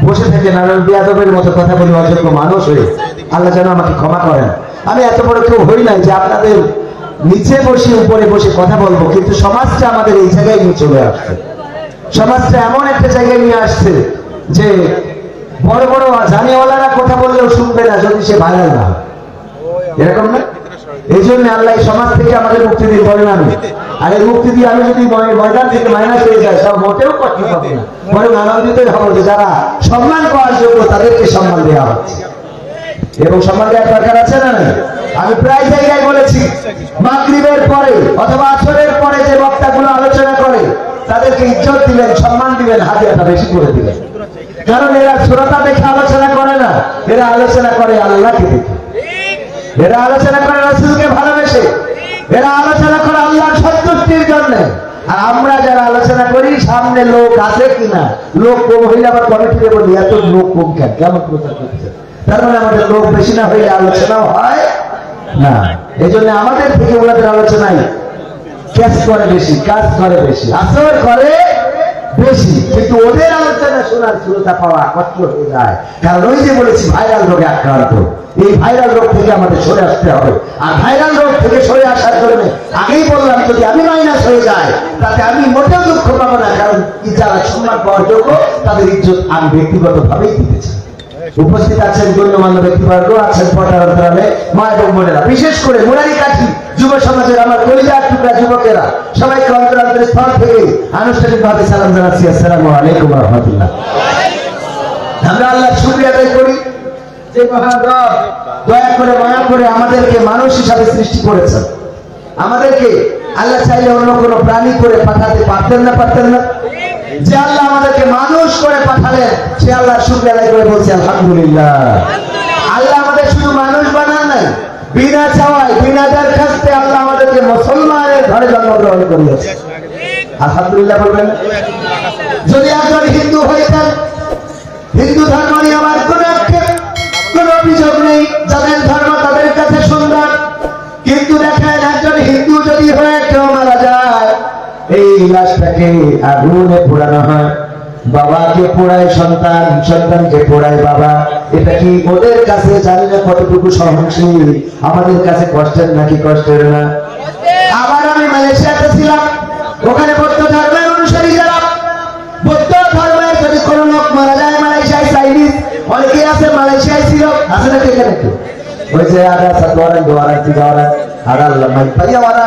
বসে থেকে নানান বিয়াদবের মতো কথা বলে অযোগ্য মানুষ হয়ে আল্লাহ যেন আমাকে ক্ষমা করেন। আমি এত বড় কেউ হই নাই যে আপনাদের নিচে বসে উপরে বসে কথা বলবো, কিন্তু সমাজটা আমাদের এই জায়গায় নিয়ে চলে আসছে। সমাজটা এমন একটা জায়গায় নিয়ে আসছে যে বড় বড় জানিওয়ালারা কথা বললেও শুনবে না যদি সে ভাইরাল না হয়, এরকম না? এই জন্য আল্লাহ সমাজ থেকে আমাদের মুক্তি দিয়ে বলেন আমি। আর এই মুক্তি দিয়ে আমি যদি ময়দান থেকে মাইনাস হয়ে যায় সব মোটেও কষ্ট পাবে না, বরং আনন্দিতই হবো যে যারা সম্মান পাওয়ার যোগ্য তাদেরকে সম্মান দেওয়া হচ্ছে। এবং সম্মান দেওয়ার দরকার আছে না? আমি প্রায় জায়গায় বলেছি, মাগরিবের পরে অথবা আসরের পরে যে বক্তাগুলো আলোচনা করে তাদেরকে ইজ্জত দিবেন, সম্মান দিবেন, হাদিয়াটা বেশি করে দিবেন। কারণ এরা শ্রোতা দেখে আলোচনা করে না, এরা আলোচনা করে আল্লাহকে দেখে, এরা আলোচনা করে রাসূলকে ভালোবেসে, এরা আলোচনা করে আল্লাহর সন্তুষ্টির জন্য। আর আমরা যারা আলোচনা করি সামনে লোক আছে কিনা, লোক কম হইলে আবার কমিটিতে বলি এত লোক কম কেন, কেমন প্রচার করছে? তার মানে আমাদের লোক বেশি না হইলে আলোচনাও হয় না। এই জন্য আমাদের থেকে ওনাদের আলোচনায় ক্যাচ করে বেশি, কাজ করে বেশি, আসর করে বেশি, কিন্তু ওদের আলোচনা শোনার শ্রোতা পাওয়া কষ্ট হয়ে যায়। কারণ ওই যে বলেছি ভাইরাল রোগে আক্রান্ত, এই ভাইরাল রোগ থেকে আমাদের সরে আসতে হবে। আর ভাইরাল রোগ থেকে সরে আসার জন্য আগেই বললাম, যদি আমি মাইনাস হয়ে যাই তাতে আমি মোটেও দুঃখ পাবো না, কারণ যারা সম্মান পাওয়ার যোগ্য তাদের ইজ্জত আমি ব্যক্তিগত ভাবেই দিতেছি। উপস্থিত আছেন গণ্যমান্য ব্যক্তিবর্গ, আছেন পর্দার অন্তরালে মা এবং বোনেরা, বিশেষ করে মুরারিকাঠি যুব সমাজের আমার কলিজার টুকরা যুবকেরা, সবাইকে অন্তরান্তরের স্থল থেকে আনুষ্ঠানিকভাবে সালাম জানাচ্ছি, আসসালামু আলাইকুম ওয়া রাহমাতুল্লাহ। আমরা আল্লাহর শুকরিয়া আদায় করি যে মহান রব দয়া করে মায়া করে আমাদেরকে মানুষ হিসাবে সৃষ্টি করেছেন। আমাদেরকে আল্লাহ চাইলে অন্য কোনো প্রাণী করে পাঠাতে পারতেন না, পারতেন না? যে আল্লাহ আমাদেরকে মানুষ করে পাঠালেন সে আল্লাহর শুকরিয়া আদায় করে বলছি আলহামদুলিল্লাহ। আল্লাহ আমাদের শুধু মানুষ বানান নাই, বিনা চাওয়ায় বিনা দরখাস্তে আল্লাহ আমাদেরকে মুসলমানের ঘরে জন্মগ্রহণ করিয়েছে। আলহামদুলিল্লাহ বলবেন? যদি একজন হিন্দু হইতেন, হিন্দু ধর্ম নিয়ে আমার কোনো আক্ষেপ, কোনো অভিযোগ নেই, যাদের ধর্ম তাদের কাছে সুন্দর। কিন্তু দেখেন একজন হিন্দু যদি হয়ে কেউ মারা যায়, এই লাশটাকে আগুনে পোড়ানো হয়, বাবাকে পোড়ায় সন্তান, সন্তানকে পোড়ায় বাবা। এটা কি ওদের কাছে জানি না কতটুকু সহনশীল, আমাদের কাছে কষ্টের নাকি কষ্টের না? আবার আমি মালয়েশিয়াতে ছিলাম, ওখানে বৌদ্ধ ধর্মের অনুসারী যারা, বৌদ্ধ ধর্মের যদি কোন লোক মারা যায় মালয়েশিয়ায়, চাইনিজ অনেকে আছে মালয়েশিয়ায় ছিল, আছে নাকি এখানে? ওই যে ada satu orang, dua orang, tiga orang, ada lemah, banyak orang,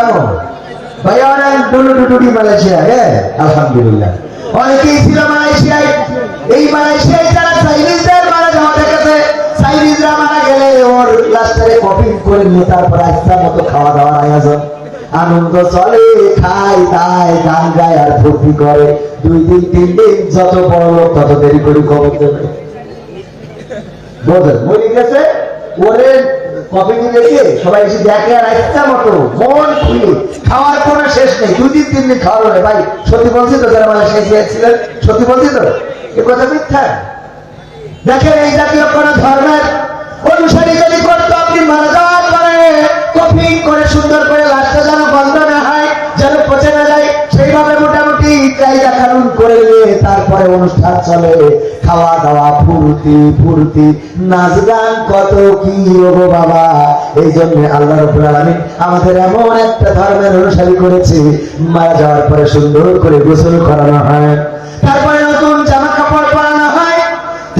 banyak orang dulu di Malaysia, ya, alhamdulillah. অনেকেই ছিল মালয়েশিয়ায়। এই মালয়েশিয়ায় যারা চাইনিজদের মারা যাওয়া দেখেছে, চাইনিজরা মারা গেলে ওর লাস্টারে কফিন করে নিয়ে তারপর ইচ্ছা মতো খাওয়া দাওয়ার আয়োজন, আনন্দ চলে, খায় দায়, গান গায় আর ফুর্তি করে। 2 দিন 3 দিন যত বড় লোক তত দেরি করে খবর দেবে। বোঝেন মরে গেছে, ওরে কফিনে রেখে সবাই এসে দেখে আর ইচ্ছা মতো মন খুলে খাওয়ার কোনো শেষ নেই। 2 দিন 3 দিন খাওয়ানো নেই। ভাই সত্যি বলছি তো, যারা মালয়েশিয়ায় ছিলেন সত্যি বলছি তো, এ কথা মিথ্যা? দেখেন এই জাতীয় কোন ধর্মের অনুসারী যদি করতো, আপনি মারা যাওয়ার পরে কফিন করে সুন্দর করে লাশটা যেন বন্ধ না হয়, যেন পচে না যায়, সেইভাবে মোটামুটি কায়দা কানুন করে নিয়ে তারপরে অনুষ্ঠান চলে। খাওয়া দাওয়া ফুর্তি ফুর্তি, নাচ গান কত কি গো বাবা। এই জন্য আল্লাহ রাব্বুল আলামিন আমাদের এমন একটা ধর্মের অনুসারী করেছে, মারা যাওয়ার পরে সুন্দর করে গোসল করানো হয়, তারপরে নতুন জামা কাপড় পরানো হয়,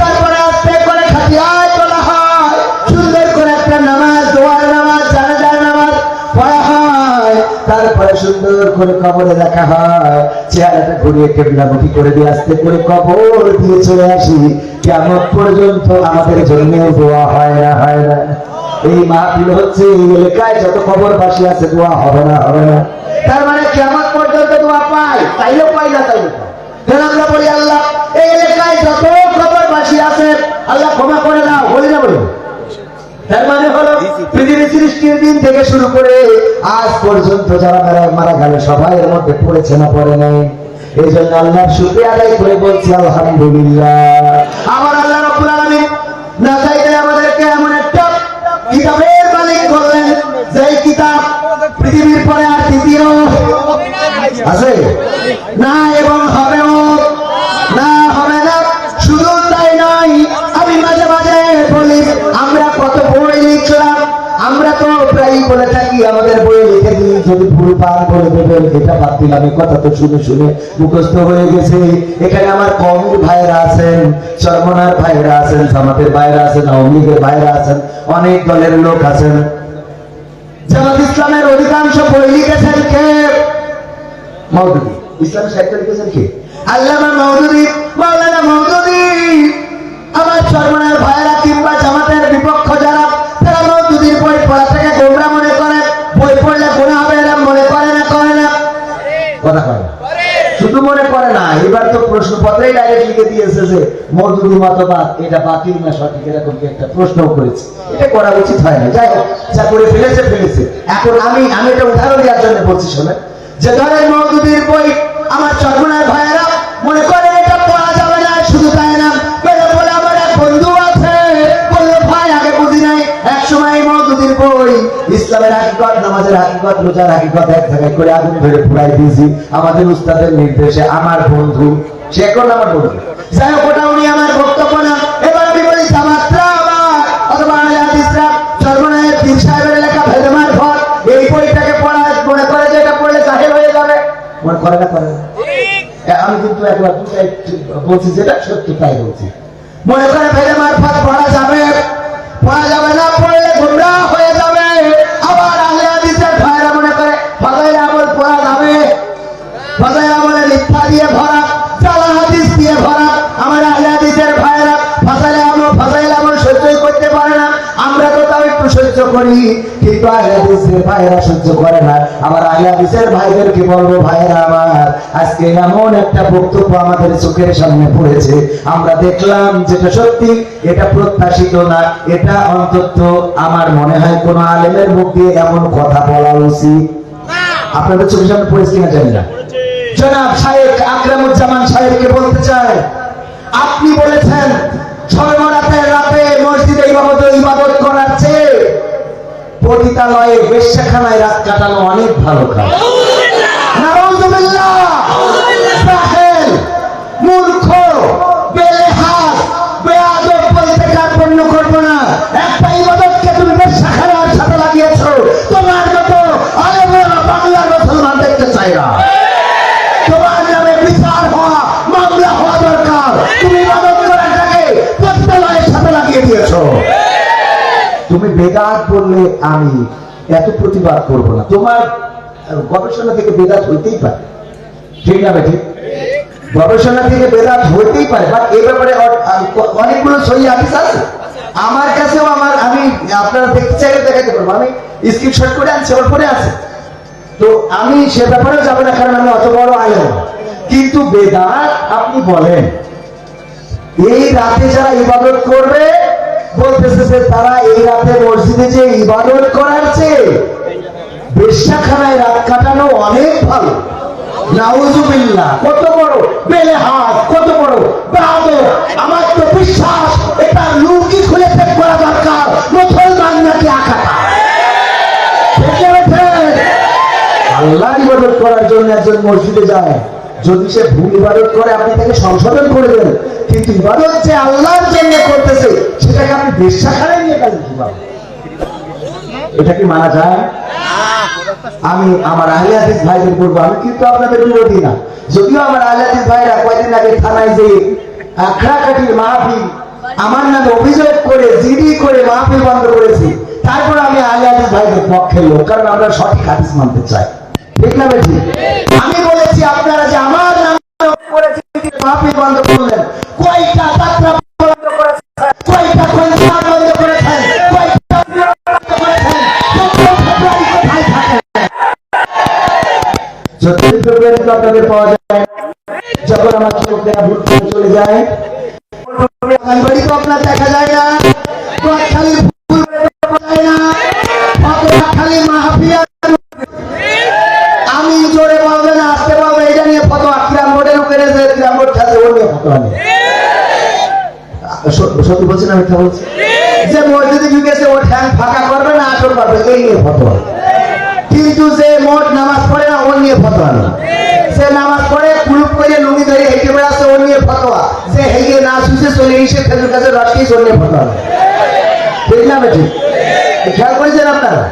তারপরে আস্তে করে খাটিয়ায় তোলা হয়, সুন্দর করে একটা নামাজ, দোয়ার নামাজ, জানাজার নামাজ পড়া হয়, তারপরে সুন্দর করে কবরে রাখা হয়, চেহারাটা ঘুরিয়ে কেবলামুখী করে দিয়ে আস্তে করে কবর দিয়ে চলে আসি। কিয়ামত পর্যন্ত আমাদের জন্য দোয়া হয় না, হয় না? এই মাহফিল হচ্ছে এই এলাকায় যত কবরবাসী আছে, দোয়া হবে না, হবে না? তার মানে কিয়ামত পর্যন্ত দোয়া পাই, তাইলেও পাই না তাইলে পাই। আমরা বলি আল্লাহ এই এলাকায় যত কবরবাসী আছে আল্লাহ ক্ষমা করে দাও, বলি না বলি? তার মানে হলো পৃথিবী সৃষ্টির দিন থেকে শুরু করে আজ পর্যন্ত যারা মারা গেল সবাই এর মধ্যে পড়েছে না, পড়ে নাই? এই জন্য আল্লাহর শুকরিয়া আদায় করে বলছি আলহামদুলিল্লাহ। আমার আল্লাহ রাব্বুল আলামিন না চাইতে আমাদেরকে এমন একটা কিতাবের মালিক করলেন, যেই কিতাব পৃথিবীর পরে আর দ্বিতীয় আছে না, এবং হবেও না, হবে না। শুধু তাই নয়, আমি মাঝে মাঝে বলি আমরা কত বই লিখলাম, আমরা তো প্রায় বলে থাকি আমাদের বই লিখে দিই, যদি ভুল পান করে দেবেন, এটা বাদ দিলাম। এই কথা তো শুনে শুনে মুখস্থ হয়ে গেছে। এখানে আমার কমির ভাইরা আছেন, চরমনার ভাইরা আছেন, জামাতের ভাইরা আছেন, আওয়ামী লীগের ভাইরা আছেন, অনেক দলের লোক আছেন। জামাত ইসলামের অধিকাংশ বই লিখেছেন কে? মওদুদী। ইসলামী সাহিত্য লিখেছেন কে? আল্লামা মওদুদী, মাওলানা মওদুদী। আমার চরমনার ভাইরা কিংবা জামাতের বিপক্ষ যারা, তারা মওদুদীর বই পড়া থেকে গোমরা মনে করে, বই পড়লে গুনাহ হবে এরা মনে করে না, করে না? কথা কয় না, শুধু মনে করে না, এবার তো প্রশ্নপত্রেই ডাইরেক্ট লিখে দিয়েছে যে মওদুদী মতবাদ এটা বাতিল না সঠিক, এরকম কি একটা প্রশ্ন করেছে। এটা করা উচিত হয় না, যাই হোক, যা করে ফেলেছে ফেলেছে। এখন আমি একটা উদাহরণ দেওয়ার জন্য বলছি, শোনেন। যে ধরেন মওদুদীর বই আমার চরমনার ভাইয়েরা মনে করে এটা পড়া যাবে না, শুধু তাই না, বলে আমার এক বন্ধু আছে, বললো ভাই আগে বুঝি নাই, এক সময় মওদুদীর বই ইসলামের হাকিকত, নামাজের হাকিকত, রোজার হাকিকত এক জায়গায় করে আগুন ধরে পুরাই দিয়েছি আমাদের উস্তাদের নির্দেশে। আমার বন্ধু, সে এখন আমার বন্ধু, যাই হোক, ওটা উনি আমার বক্তব্য না। এবার আমি বলি জামাতরা আমার অথবা আহলে হাদিসরা চরমনায়ের পীর সাহেবের লেখা ভেদমার ফল, এই বইটাকে পড়া মনে করে যে এটা পড়লে জাহেল হয়ে যাবে, মনে করে না, করে না? আমি কিন্তু একবার দুটাই বলছি, যেটা সত্য তাই বলছি। মনে করে ভেদমার ফল পড়া যাবে, পড়া যাবে না, পড়লে গুমরাহ হয়ে যাবে। আবার আহলে হাদিসের ভাইরা মনে করে ফাজাইল আমল পড়া যাবে, ফাজাইল আমলে মিথ্যা দিয়ে ভরা, জালা হাদিস দিয়ে ভরা। আমার আহলে হাদিসের ভাইরা ফাজাইল আমল সহ্যই করতে পারে না, আমরা তো তাও একটু সহ্য করি, কিন্তু আহলে হাদিসের ভাইরা সহ্য করে না। আমার আহলে হাদিসের ভাইদেরকে বলবো, ভাইরা আমার, আজকে এমন একটা বক্তব্য আমাদের চোখের সামনে পড়েছে, আমরা দেখলাম যেটা সত্যি, এটা প্রত্যাশিত না, এটা অন্তত আমার মনে হয় কোন আলেমের মুখ দিয়ে এমন কথা বলা উচিত। আপনাদের চোখের সামনে পড়েছে কিনা জানি না। জনাব শায়েখ আকরামুজ্জামান সাহেবকে বলতে চাই, আপনি বলেছেন সর্বরাতের রাতে মসজিদে ইবাদত করার চেয়ে পতিতালয়ে বেশ্যাখানায় রাত কাটানো অনেক ভালো কাজ। নাউযুবিল্লাহ। জাহেল, মূর্খ, বেলেহাজ, বেয়াদব বলতে কার্পণ্য করবো না। একটা ইবাদতকে তুমি বেশ্যাখানার সাথে লাগিয়েছো, তোমার মতো আলেমেরা বাংলার মুসলমান দেখতে চাই না। তোমার নামে বিচার হওয়া, মামলা হওয়া দরকার। তুমি ইবাদত করাটাকে পতিতালয়ের সাথে লাগিয়ে দিয়েছো। তুমি বেদাত বললে আমি এত প্রতিবাদ করবো না, তোমার গবেষণা থেকে বেদাত হইতেই পারে, ঠিক না ঠিক? গবেষণা থেকে বেদাত হইতেই পারে, বাট এই ব্যাপারে অনেকগুলো সহি হাদিস আছে আমার কাছেও। আমি আপনারা দেখতে চাইলে দেখাতে পারবো, আমি স্ক্রিনশট করে আনছি, আমার ফোনে আছে। তো আমি সে ব্যাপারেও যাবো না, কারণ আমি অত বড় আলেম। কিন্তু বেদাত আপনি বলেন, এই রাতে যারা ইবাদত করবে, বলতেছে যে তারা এই রাতে মসজিদে যে ইবাদত করার চেয়ে বেশ্যাখানায় রাত কাটানো অনেক ভালো। নাউযুবিল্লাহ। কত বড় বেলেহাজ, কত বড় বেয়াদব! আমার তো বিশ্বাস এটা লুকি খুলে চেক করা দরকার, মুসলমান নাকি আখাটা। আল্লাহ ইবাদত করার জন্য একজন মসজিদে যায়, যদি সে ভুল ইবাদত করে আপনি তাকে সংশোধন করে দেন, কিন্তু ইবাদত যে আল্লাহর জন্য করতেছে সেটাকে আপনি বেশ্যাখানায় নিয়ে গেলেন কিভাবে? এটা কি মানা যায়? আমি আমার আহলে হাদিস ভাইদের বলবো, আমি কিন্তু আপনাদের বিরোধী না, যদিও আমার আহলে হাদিস ভাইরা কয়েকদিন আগে থানায় যে আখড়া কাঠির মাহফিল আমার নামে অভিযোগ করে জিডি করে মাহফিল বন্ধ করেছি, তারপর আমি আহলে হাদিস ভাইদের পক্ষে লোক, কারণ আমরা সঠিক হাদিস মানতে চাই। ঠিক না বেশি? আমি বলেছি আপনারা যে আমার নামে মাহফিল বন্ধ করলেন, কয়টা যাত্রা বন্ধ করেছেন, কয়টা কনসার্ট বন্ধ করেছেন, কয়টা আপনাদের পাওয়া যায় যখন আমার চোখেরা ভুল করে চলে যায়, বাড়ি তো আপনার দেখা যায় না, আমি জোরে বলবে না আসতে পারবো এটা নিয়ে ফতোয়া কিরাম বোর্ডের উপরে যে কিরাম বোর্ড থাকে ওর নিয়ে ফতোয়া নেই। সত্যি বলছি না মিথ্যা বলছি? যে মসজিদে ঢুকেছে ও ঠ্যাং ফাঁকা করবে না আসর করবে এই নিয়ে ফতোয়া, কিন্তু যে মোট নামাজ পড়ে না ওর নিয়ে ফতোয়া নেই। যে নামাজ পড়ে কুলুপ করে লুঙ্গি ধরে হেঁটে বেড়াচ্ছে ওর নিয়ে ফতোয়া, যে হেঁটে না শুষে চলে এসে খেজুর গাছের রস খেয়ে ওর নিয়ে ফতোয়া নেই। ঠিক না বেঠি? খেয়াল করেছেন আপনারা?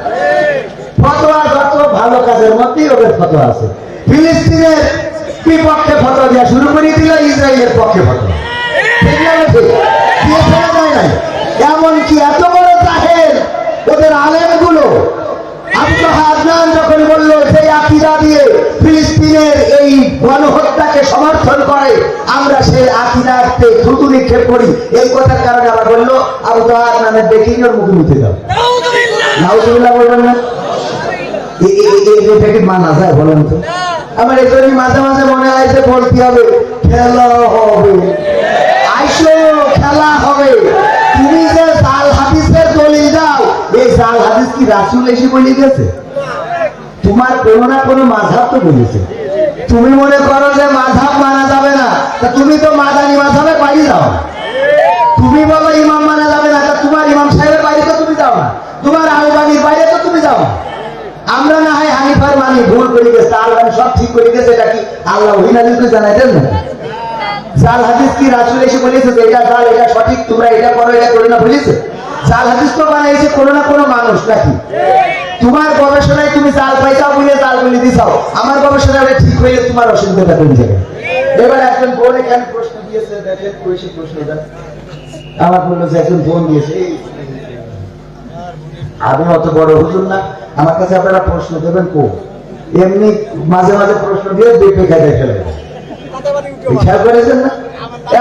ফতোয়া যত ভালো কাজের মধ্যেই ওদের ফতোয়া আছে। ফিলিস্তিনের বিপক্ষে ফতোয়া দেওয়া শুরু করে দিল, ইসরায়েলের পক্ষে ফতোয়া। ঠিক না বেঠি? দিয়ে ফেলা যায় নাই। এমনকি এত বড় জাহেল ওদের আলেমগুলো আদনান যখন বলল যে আকীদা দিয়ে ফিলিস্তিনের এই গণহত্যাকে সমর্থন করে, আমরা সেই আকীদাতে থুতু নিক্ষেপ করি, এই কথার কারণে আবার বললো আবু আদনানের দেখেই ওর মুখে মুখে দাও। নাউজুবিল্লাহ বলবেন না? এই মানা যায় বলেন তো? আমার এই জন্য মাঝে মাঝে মনে হয় যে বলতে হবে খেলা হবে, আইসো খেলা হবে। তুমি যে জাল হাদিসের দলিল দাও, এই জাল হাদিস কি রাসূল এসে বলে গেছে? তোমার কোনো না কোনো মাযহাব তো বলেছে। তুমি মনে করো যে মাযহাব মানা যাবে না, তা তুমি তো মাদানী মাযহাবের বাইরে যাও। তুমি বলো ইমাম মানা যাবে না, তা তোমার ইমাম সাহেবের বাইরে তো তুমি যাও না, তোমার আলবানীর বাইরে তো তুমি যাও না। আমরা না হয় হানিফার মানি ভুল করে গেছে, আলবানী সব ঠিক করে গেছে, এটা কি আল্লাহ ওহী নাযিল করে জানাইতেন না? জাল হাদিস কি রাসূল এসে বলেছে যে এটা জাল, এটা সঠিক, তোমরা এটা করো এটা করো না বলেছে? জাল হাদিস তো বানাইছে কোনো না কোনো মানুষ নাকি? তোমার গবেষণায় তুমি জাল পাইছাও বলে জাল বলে দিছাও, আমার গবেষণাটা ঠিক হইলে তোমার অসুবিধাটা কোন জায়গায়? এবার একজন বোন এখানে প্রশ্ন দিয়েছে, দেখেন কইছে প্রশ্নটা আমার বললো যে একজন বোন দিয়েছে, আমি অত বড় হুজুর না, আমার কাছে আপনারা প্রশ্ন দেবেন কো? এমনি মাঝে মাঝে প্রশ্ন দিয়ে বেপে খাইতে ফেলে। খেয়াল করেছেন না?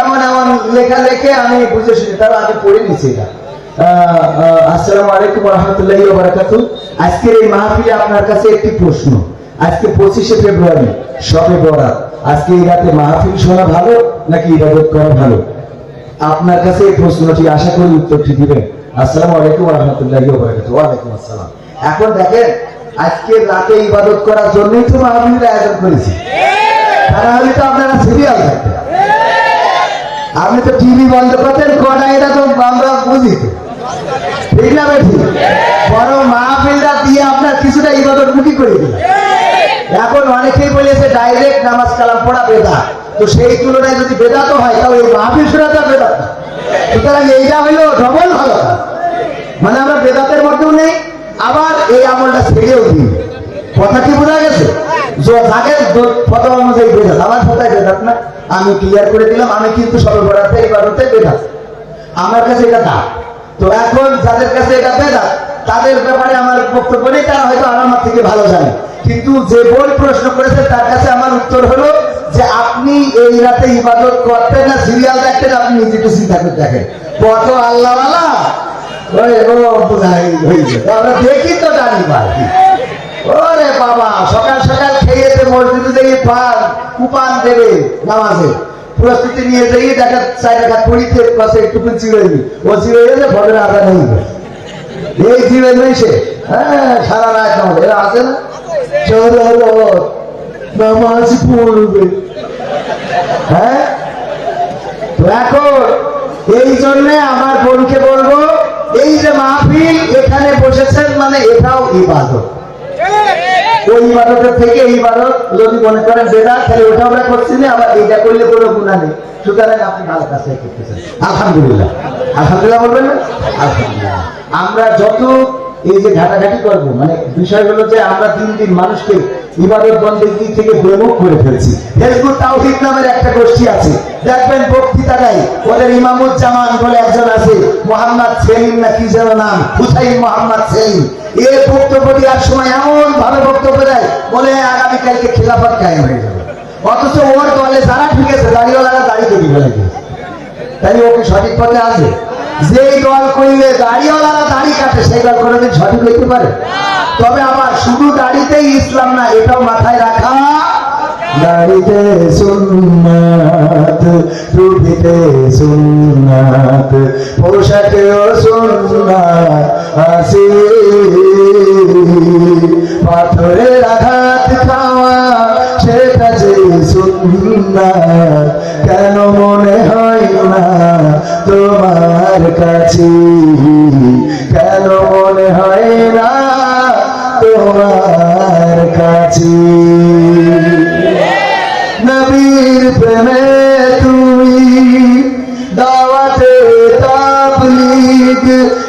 এমন এমন লেখা লেখে আমি বুঝে শুনি, তারা আগে পড়ে নিচ্ছি এটা। আসসালামু আলাইকুম ওয়া রাহমাতুল্লাহি ওয়া বারাকাতুহু। আজকের এই মাহফিলে আপনার কাছে একটি প্রশ্ন। আজকে 25শে ফেব্রুয়ারি, শবে বরাত। আজকে এই রাতে মাহফিল শোনা ভালো নাকি ইবাদত করা ভালো? আপনার কাছে এই প্রশ্নটি, আশা করি উত্তরটি দিবেন। আসসালামু আলাইকুম ওয়া রাহমাতুল্লাহি ওয়া বারাকাতুহু। ওয়া আলাইকুম আসসালাম। এখন দেখেন, আজকে রাতে ইবাদত করার জন্যই তো মাহফিলের আয়োজন করেছি, তাহলে তো আপনারা সিরিয়াল থাকতেন। আপনি তো টিভি বন্ধ করতেন কটা, এটা তো আমরা বুঝি তো। ঠিক না বেশি? বড় মাহফিলটা দিয়ে আপনার কিছুটা ইবাদত মুখী করে দিল। এখন অনেকেই বলেছে ডাইরেক্ট নামাজ কালাম পড়া বেদাত, তো সেই তুলনায় যদি বেদাত হয় তাহলে এই মাহফিল শোনাটা বেদাত। সুতরাং এইটা হইলো ডবল ভালো, মানে আমরা বেদাতের মধ্যেও নেই, আবার এই আমলটা ছেড়েও দিই। কথা কি বোঝা গেছে? যাকে ফতোয়া অনুযায়ী বেদাত, আমার ফতোয়া বেদাত না, আমি ক্লিয়ার করে দিলাম। আমি কিন্তু শবে বরাতে ইবাদতে বেদাত, আমার কাছে এটা দাম। তো এখন যাদের কাছে এটা বেদাত, তাদের ব্যাপারে আমার বক্তব্য নেই, তারা হয়তো আমার থেকে ভালো জানে। কিন্তু যে বোন প্রশ্ন করেছে তার কাছে আমার উত্তর হলো যে আপনি এই রাতে ইবাদত করতেন না সিরিয়াল দেখতেন, আপনি নিজে একটু চিন্তা করে দেখেন কত আল্লাহওয়ালা আমরা দেখি তো জানি বাকি। ওরে বাবা, সকাল সকাল খেয়ে মসজিদে যেয়ে পান কুপান দেবে নামাজে প্রস্তুতি নিয়ে যাই, দেখা 4 টাকা পড়িতে পাশে একটু চিড়াইনি, ও চিড়াই গেলে ভোটের আদা নেই, এই চিড়াই নেই সে। হ্যাঁ, সারা রাত নামাজ এরা আছে না, নামাজ পড়বে। হ্যাঁ, এখন এই জন্য আমার বোনকে বলবো, এই যে মাহফিল এখানে বসেছেন মানে এটাও ইবাদত। ওই ইবাদতের থেকে এই ইবাদত যদি মনে করেন বেদাত, তাহলে ওটা আমরা করছি না, আবার এইটা করলে কোনো গুনাহ নেই। সুতরাং আপনি ভালো কাজটাই করতেছেন, আলহামদুলিল্লাহ। আলহামদুলিল্লাহ বলবেন না? আলহামদুলিল্লাহ। আমরা যত এই যে ঘাটাঘাটি করবো, মানে বিষয় হলো যে আমরা দিন দিন মানুষকে ইবাদত বন্দেগী থেকে বিমুখ করে ফেলছি। হিজবুত তাওহীদ নামের একটা গোষ্ঠী আছে, দেখবেন বক্তৃতা দেয়, ওদের ইমামুজ্জামান বলে একজন আছে, মোহাম্মদ সেলিম না কি যেন নাম, হুসাইন মোহাম্মদ সেলিম। এ বক্তব্য দেওয়ার সময় এমন ভাবে বক্তব্য দেয়, বলে আগামীকালকে খিলাফত কায়েম হয়ে যাবে। অথচ ওর দলে যারা ঢুকেছে দাড়িওয়ালারা দাড়ি কেটে ফেলে দিয়েছে। তাই ওকে সঠিক পথে আছে? যে দল করলে দাড়িওয়ালারা দাড়ি কাটে, সেই দল কোনোদিন সঠিক হইতে পারে? তবে আবার শুধু দাড়িতেই ইসলাম না, এটাও মাথায় রাখা, দাড়িতে সুন্নাত, টুপিতে সুন্নাত, পোশাকেও সুন্নাত আছে। পাথরের আঘাত খাওয়া সেটা যে সুন্নাত, কেন মনে হয় না তোমার কাছে? কেন মনে হয় না তোমার কাছে? নবীর প্রেমে তুমি দাওয়াতে তাবলীগ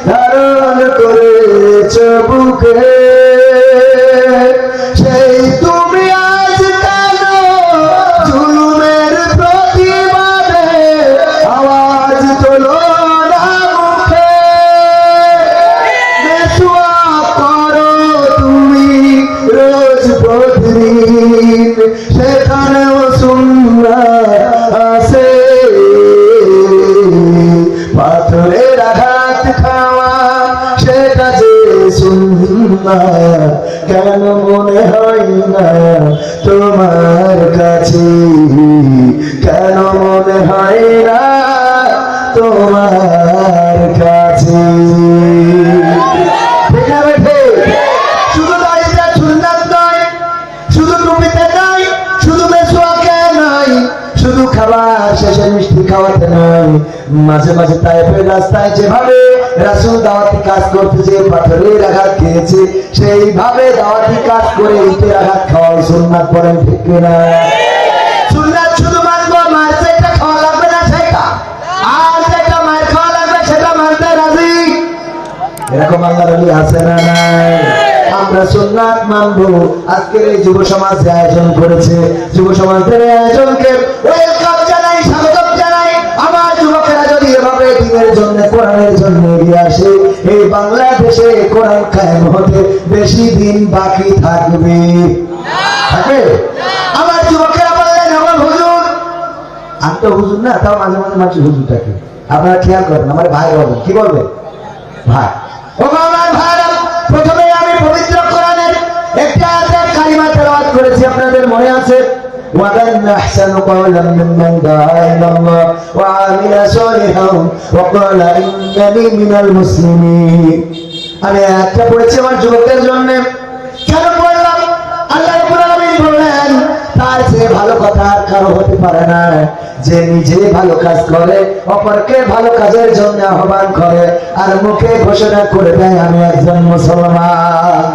ধারণ করেছ বুকে, সেই তুমি আজ কেন জুলুমের প্রতিবাদে আওয়াজ তোলো না মুখে? মেসুয়া করো তুমি রোজ প্রতিদিন, সেখানেও সুন্নাত আছে। পাথরের আঘাত খাওয়া সেটা যে সুন্নাত, কেন মনে হয় না তোমার কাছে? কেন মনে হয় না তোমার কাছে? শুধু দাড়িটা সুন্নাত নয়, শুধু টুপিতে নয়, শুধু মেসওয়াকে নয়, শুধু খাবার শেষে মিষ্টি খাওয়াতে নয়, মাঝে মাঝে তায়েফের রাস্তায় যেভাবে রাসূল দাওয়াতি কাজ করতে যে পাথরের আঘাত খেয়েছে, সেইভাবে দাওয়াতি কাজ করে ইটের আঘাত খাওয়া সুন্নাত। পড়েন ঠিক কিনা? সুন্নাত শুধু মানবো, মার যেটা খাওয়া লাগবে না সেটা, আর যেটা মার খাওয়া লাগবে সেটা মানতে রাজি। এরকম আল্লাহর ওলি আছে না নাই? আমরা সুন্নাত মানবো। আজকের এই যুব সমাজ আয়োজন করেছে, যুব সমাজের আয়োজনকে ওয়েলকাম জানাই, স্বাগত জানাই। আমার যুবকেরা যদি এভাবে দিনের জন্য, কোরআনের জন্য এগিয়ে আসে, এই বাংলাদেশে কোরআন কায়েম হতে বেশি দিন বাকি থাকবে? থাকে? আমার যুবকেরা বললেন, আমার হুজুর, আমি তো হুজুর না, তাও মাঝে মাঝে মানুষ হুজুর থাকে। আপনারা খেয়াল করেন, আমার ভাই বলবেন, কি বলবে? ভাই, ও আমার ভাইরা, প্রথমে আমি পবিত্র কোরআনের একটা আয়াত কালিমা তেলাওয়াত করেছি, আপনাদের মনে আছে? وَمَنْ أَحْسَنُ قَوْلًا مِمَّنْ دَعَا إِلَى اللَّهِ وَعَمِلَ صَالِحًا وَقَالَ إِنَّنِي مِنَ الْمُسْلِمِينَ। আমি একটা পড়েছি আমার যুবকদের জন্য। কেন পড়লাম? আল্লাহ রাব্বুল আলামিন বললেন, তার চেয়ে ভালো কথা আর কারো হতে পারে না, যে নিজে ভালো কাজ করে, অপরকে ভালো কাজের জন্য আহ্বান করে, আর মুখে ঘোষণা করে দেয় আমি একজন মুসলমান।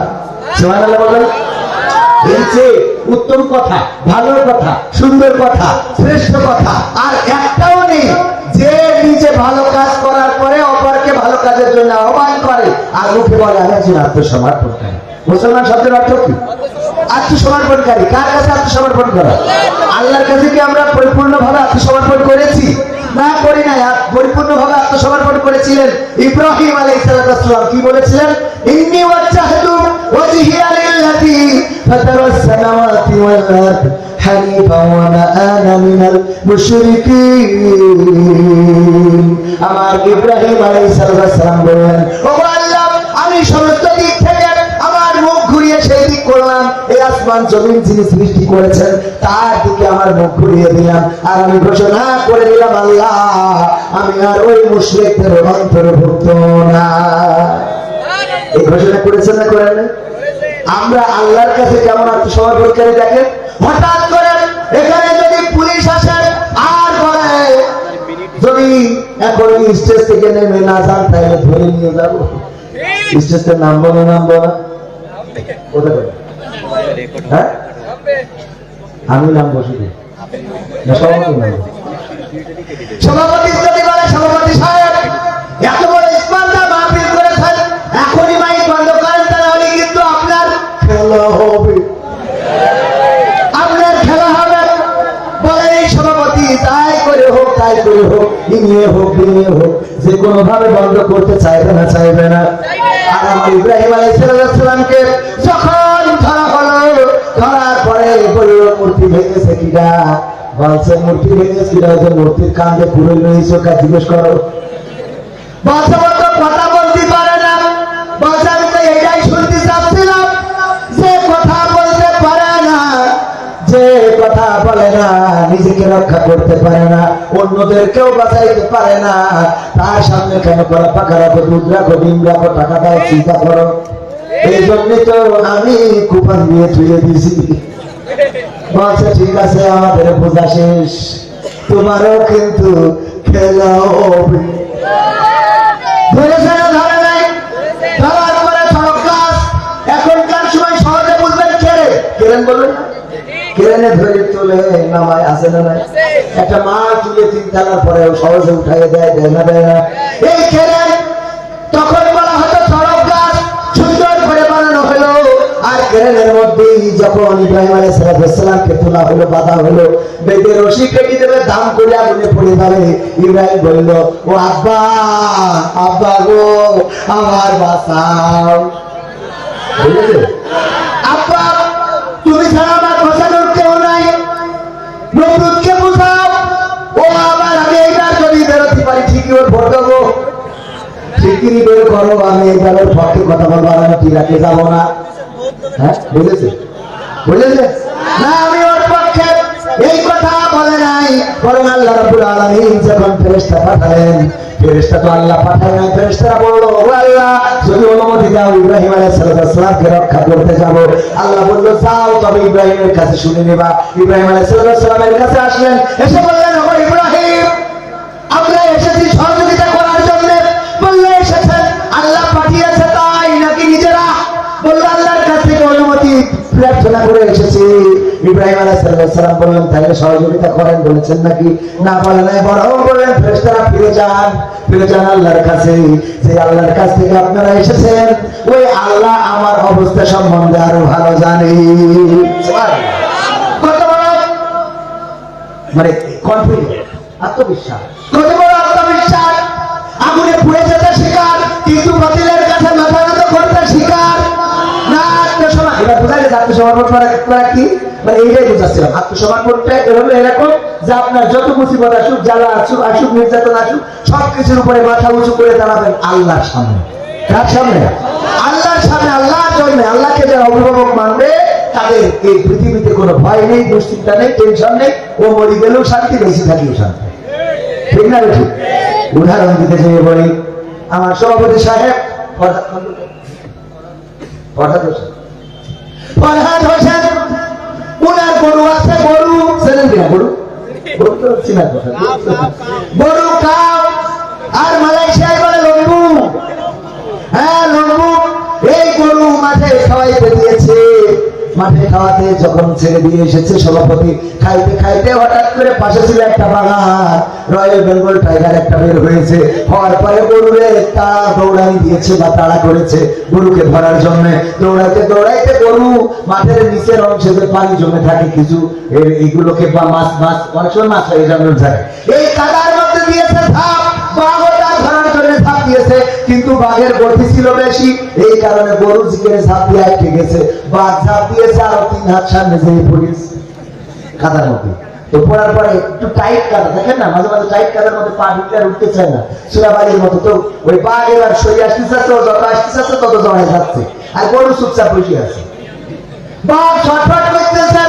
সুবহানাল্লাহ বলেন। এই যে উত্তম কথা, ভালো কথা, সুন্দর কথা, শ্রেষ্ঠ কথা আর একটাও নেই, যে নিজে ভালো কাজ করার পরে অপরকে ভালো কাজের জন্য আহ্বান করে, আর মুখে বলে আমি একজন আত্মসমর্পণকারী। মুসলমান শব্দের অর্থ কি? আত্মসমর্পণকারী। কার কাছে আত্মসমর্পণ করা? আল্লাহর কাছে। কি আমরা পরিপূর্ণভাবে আত্মসমর্পণ করেছি? না, করি নাই। পরিপূর্ণভাবে আত্মসমর্পণ করেছিলেন ইব্রাহিম আলাইহিস সালাম। কি বলেছিলেন? ইন্নী ওয়াজ্জাহতু ওয়াজহিয়া লিল্লাযী ফাতারাস সামাওয়াতি ওয়াল আরদ হানিফান ওয়া মা আনা মিনাল মুশরিকিন। আমার ইব্রাহিম আলাইহিস সালাম বললেন, ও আল্লাহ, আমি সমস্ত দিক থেকে আমার মুখ ঘুরিয়ে সেই দিক করলাম, এই আসমান জমিন যিনি সৃষ্টি করেছেন তার দিকে আমার মুখ ঘুরিয়ে দিলাম, আর আমি ঘোষণা করে দিলাম, আল্লাহ, আমি আর ওই মুশরিকদের অন্তর্ভুক্ত না। এই ঘোষণা করেছেন না করেন না? আমরা আল্লাহর কাছে কেমন আত্মসমর্পণকারী দেখেন। হঠাৎ করে এখানে যদি পুলিশ আসে আর বলে যদি এখন স্টেজ থেকে নেমে না যান তাহলে ধরে নিয়ে যাবো, স্টেজের নাম বলো, নাম বলো, কোথায় হ্যাঁ আমি নাম বসে দিই সভাপতি যদি বলে সভাপতি সাহেব এত বড় স্পর্ধা মাহফিল করেছেন, এখনই মাইক বন্ধ করেন, তাহলে কিন্তু আপনার খেলা হবে, আপনার খেলা হবে। বলে এই সভাপতি তাই করে হোক নিয়ে হোক যে কোনো ভাবে বন্ধ করতে চাইবে না। আর আমার ইব্রাহিম আলাইহিস সালামকে যখন ধরা হলো, ধরার পরে বলল মূর্তি ভেঙেছে কিনা, বলছে মূর্তি ভেঙেছে কিনা, যে মূর্তির কান্দে পুরো রয়েছে, ওকে জিজ্ঞেস করো। বলছে ও তো কথা বলতে পারে না। বলছে আমি তো এটাই শুনতে চাচ্ছিলাম, যে কথা বলতে পারে না, যে কথা বলে না, নিজেকে রক্ষা করতে পারে না, অন্যদেরকেও বাঁচাইতে পারে না, তার সামনে কেন করা পাকা রাখো, দুধ রাখো, ডিম রাখো, টাকা দাও, চিন্তা করো। এই জন্য তো আমি কুপন দিয়ে ধুয়ে দিয়েছি। বলছে ঠিক আছে, আমাদের বোঝা শেষ, তোমারও কিন্তু খেলা হবে। ধরেছে না ধরে নাই? ধরার পরে সড়ক গাছ, এখনকার সময় সহজে বুঝবেন কেরেন বলবেন না, কেরেনে ধরে তুলে নামায় আছে না নাই? একটা মাল তুলে 3 তলার পরে সহজে উঠাই দেয় না এই কেরেন। তখন বলা হতো সড়ক গাছ, সুন্দর করে বানানো হলো। আর কেরেনের মধ্যেই যখন ইব্রাহিম আলাইহিস সালামকে তোলা হলো, বাধা হলো, বেদের রশি কেটে দেবে, দাম করে আগুনে পড়ে যাবে। ইব্রাহিম বলল, ও আব্বা গো, আমার বাঁচাও। বুঝেছে? আব্বা তুমি ছাড়া আমার বাঁচানোর কেউ নাই, নমরুদকে বুঝাও। ও আবার আমি এইবার যদি বেরোতে পারি ঠিকই ওর ভোট দেবো, ঠিকই বের করো, আমি এইবার ওর পক্ষে কথা বলবো, আমি টিরাকে যাবো না। হ্যাঁ বুঝেছে না, আমি ওর পক্ষে এই কথা বলে নাই। বরং আল্লাহ রাব্বুল আলামিন যখন ফেরেশতা পাঠালেন, ফেরেশতা তো আল্লাহ পাঠায় নাই, ফেরেশতারা বলল, ও আল্লাহ যদি অনুমতি দাও ইব্রাহিম আলাইহিস সালামকে রক্ষা করতে যাব। আল্লাহ বলল, যাও, তবে ইব্রাহিমের কাছে শুনে নেবা। ইব্রাহিম আলাইহিস সালামের কাছে আসলেন, এসে বললেন, ও ইব্রাহিম, আমরা এসেছি সহযোগিতা করার জন্য। বললে এসেছেন আল্লাহ পাঠিয়েছে তাই নাকি নিজেরা? বলল আল্লাহর কাছ থেকে অনুমতি প্রার্থনা করে এসেছি। ইব্রাহিম আলাইহিস সালাম বললেন, তাহলে সহযোগিতা করেন বলেছেন নাকি? না বলে নাই, বরং বললেন ফেরেশতারা ফিরে যান আল্লাহর কাছে, যে আল্লাহর কাছ থেকে আপনারা এসেছেন ওই আল্লাহ আমার অবস্থা সম্বন্ধে আরো ভালো জানে। কত বড় মানে কনফিডেন্স, আত্মবিশ্বাস, কত বড় আত্মবিশ্বাস! আগুনে পুড়ে যেতে শিকার, কিন্তু বাতিলের কাছে মাথা নত করতে শিকার না। আত্মসমর্পণ, এবার বোঝা গেছে আত্মসমর্পণ করা কি, মানে এইটাই বোঝাচ্ছিলাম। আত্মসমর্পণটা এভাবে এরকম যে আপনার যত মুসিবত আসুক, জ্বালা আসুক, নির্যাতন আসুক, সবকিছুর উপরে মাথা উঁচু করে দাঁড়াবেন আল্লাহর সামনে। কার সামনে? আল্লাহর সামনে। আল্লাহর জন্য, আল্লাহকে যারা অভিভাবক মানবে তাদের এই পৃথিবীতে কোনো ভয় নেই, দুশ্চিন্তা নেই, টেনশন নেই। ও মরে গেলেও শান্তি, বেশি থাকলেও শান্তি। ঠিক না? ঠিক। উদাহরণ দিতে চাই বলি, আমার সভাপতি সাহেব ফরহাদ হোসেন, উনার গরু আছে, গরু ছেলেন কিনা, গরু কাউ আর মালয়েশিয়ায় বলে লম্বু। হ্যাঁ লম্বু। এই গরু মাঠে খাওয়াইতে দিয়েছে, মাঠে খাওয়াতে যখন ছেড়ে দিয়ে এসেছে সভাপতি, খাইতে খাইতে হঠাৎ করে পাশে ছিল একটা বাগান, রয়্যাল বেঙ্গল টাইগার একটা বের হয়েছে। হওয়ার পরে গরুরে একটা দৌড়ানি দিয়েছে বা তাড়া করেছে গরুকে ধরার জন্য। দৌড়াইতে গরু মাঠের নিচের অংশে যে পানি জমে থাকে কিছু, এইগুলোকে বা মাছ অনেক সময় মাছ হয়ে যাবে যায়, এই কাদার মধ্যে দিয়েছে ধাপ। বাঘটা ধরার জন্য ধাপ দিয়েছে, কিন্তু বাঘের গতি ছিল বেশি, এই কারণে গরু জিকে ঝাঁপ দিয়ে আটকে গেছে। বাঘ ঝাঁপ দিয়েছে, আরো 3 হাত সামনে যেয়ে পড়েছে কাদার মধ্যে। তো পড়ার পরে একটু টাইট কাদা, দেখেন না মাঝে মাঝে টাইট কাদার মধ্যে পা ঢুকলে আর উঠতে চায় না, সুরাবালির মতো। তো ওই বাঘ এবার সরিয়ে আসতেছে, যত আসতেছে তত জড়ায় যাচ্ছে, আর গরু চুপচাপ বসে আছে। বাঘ ছটফট করতেছে,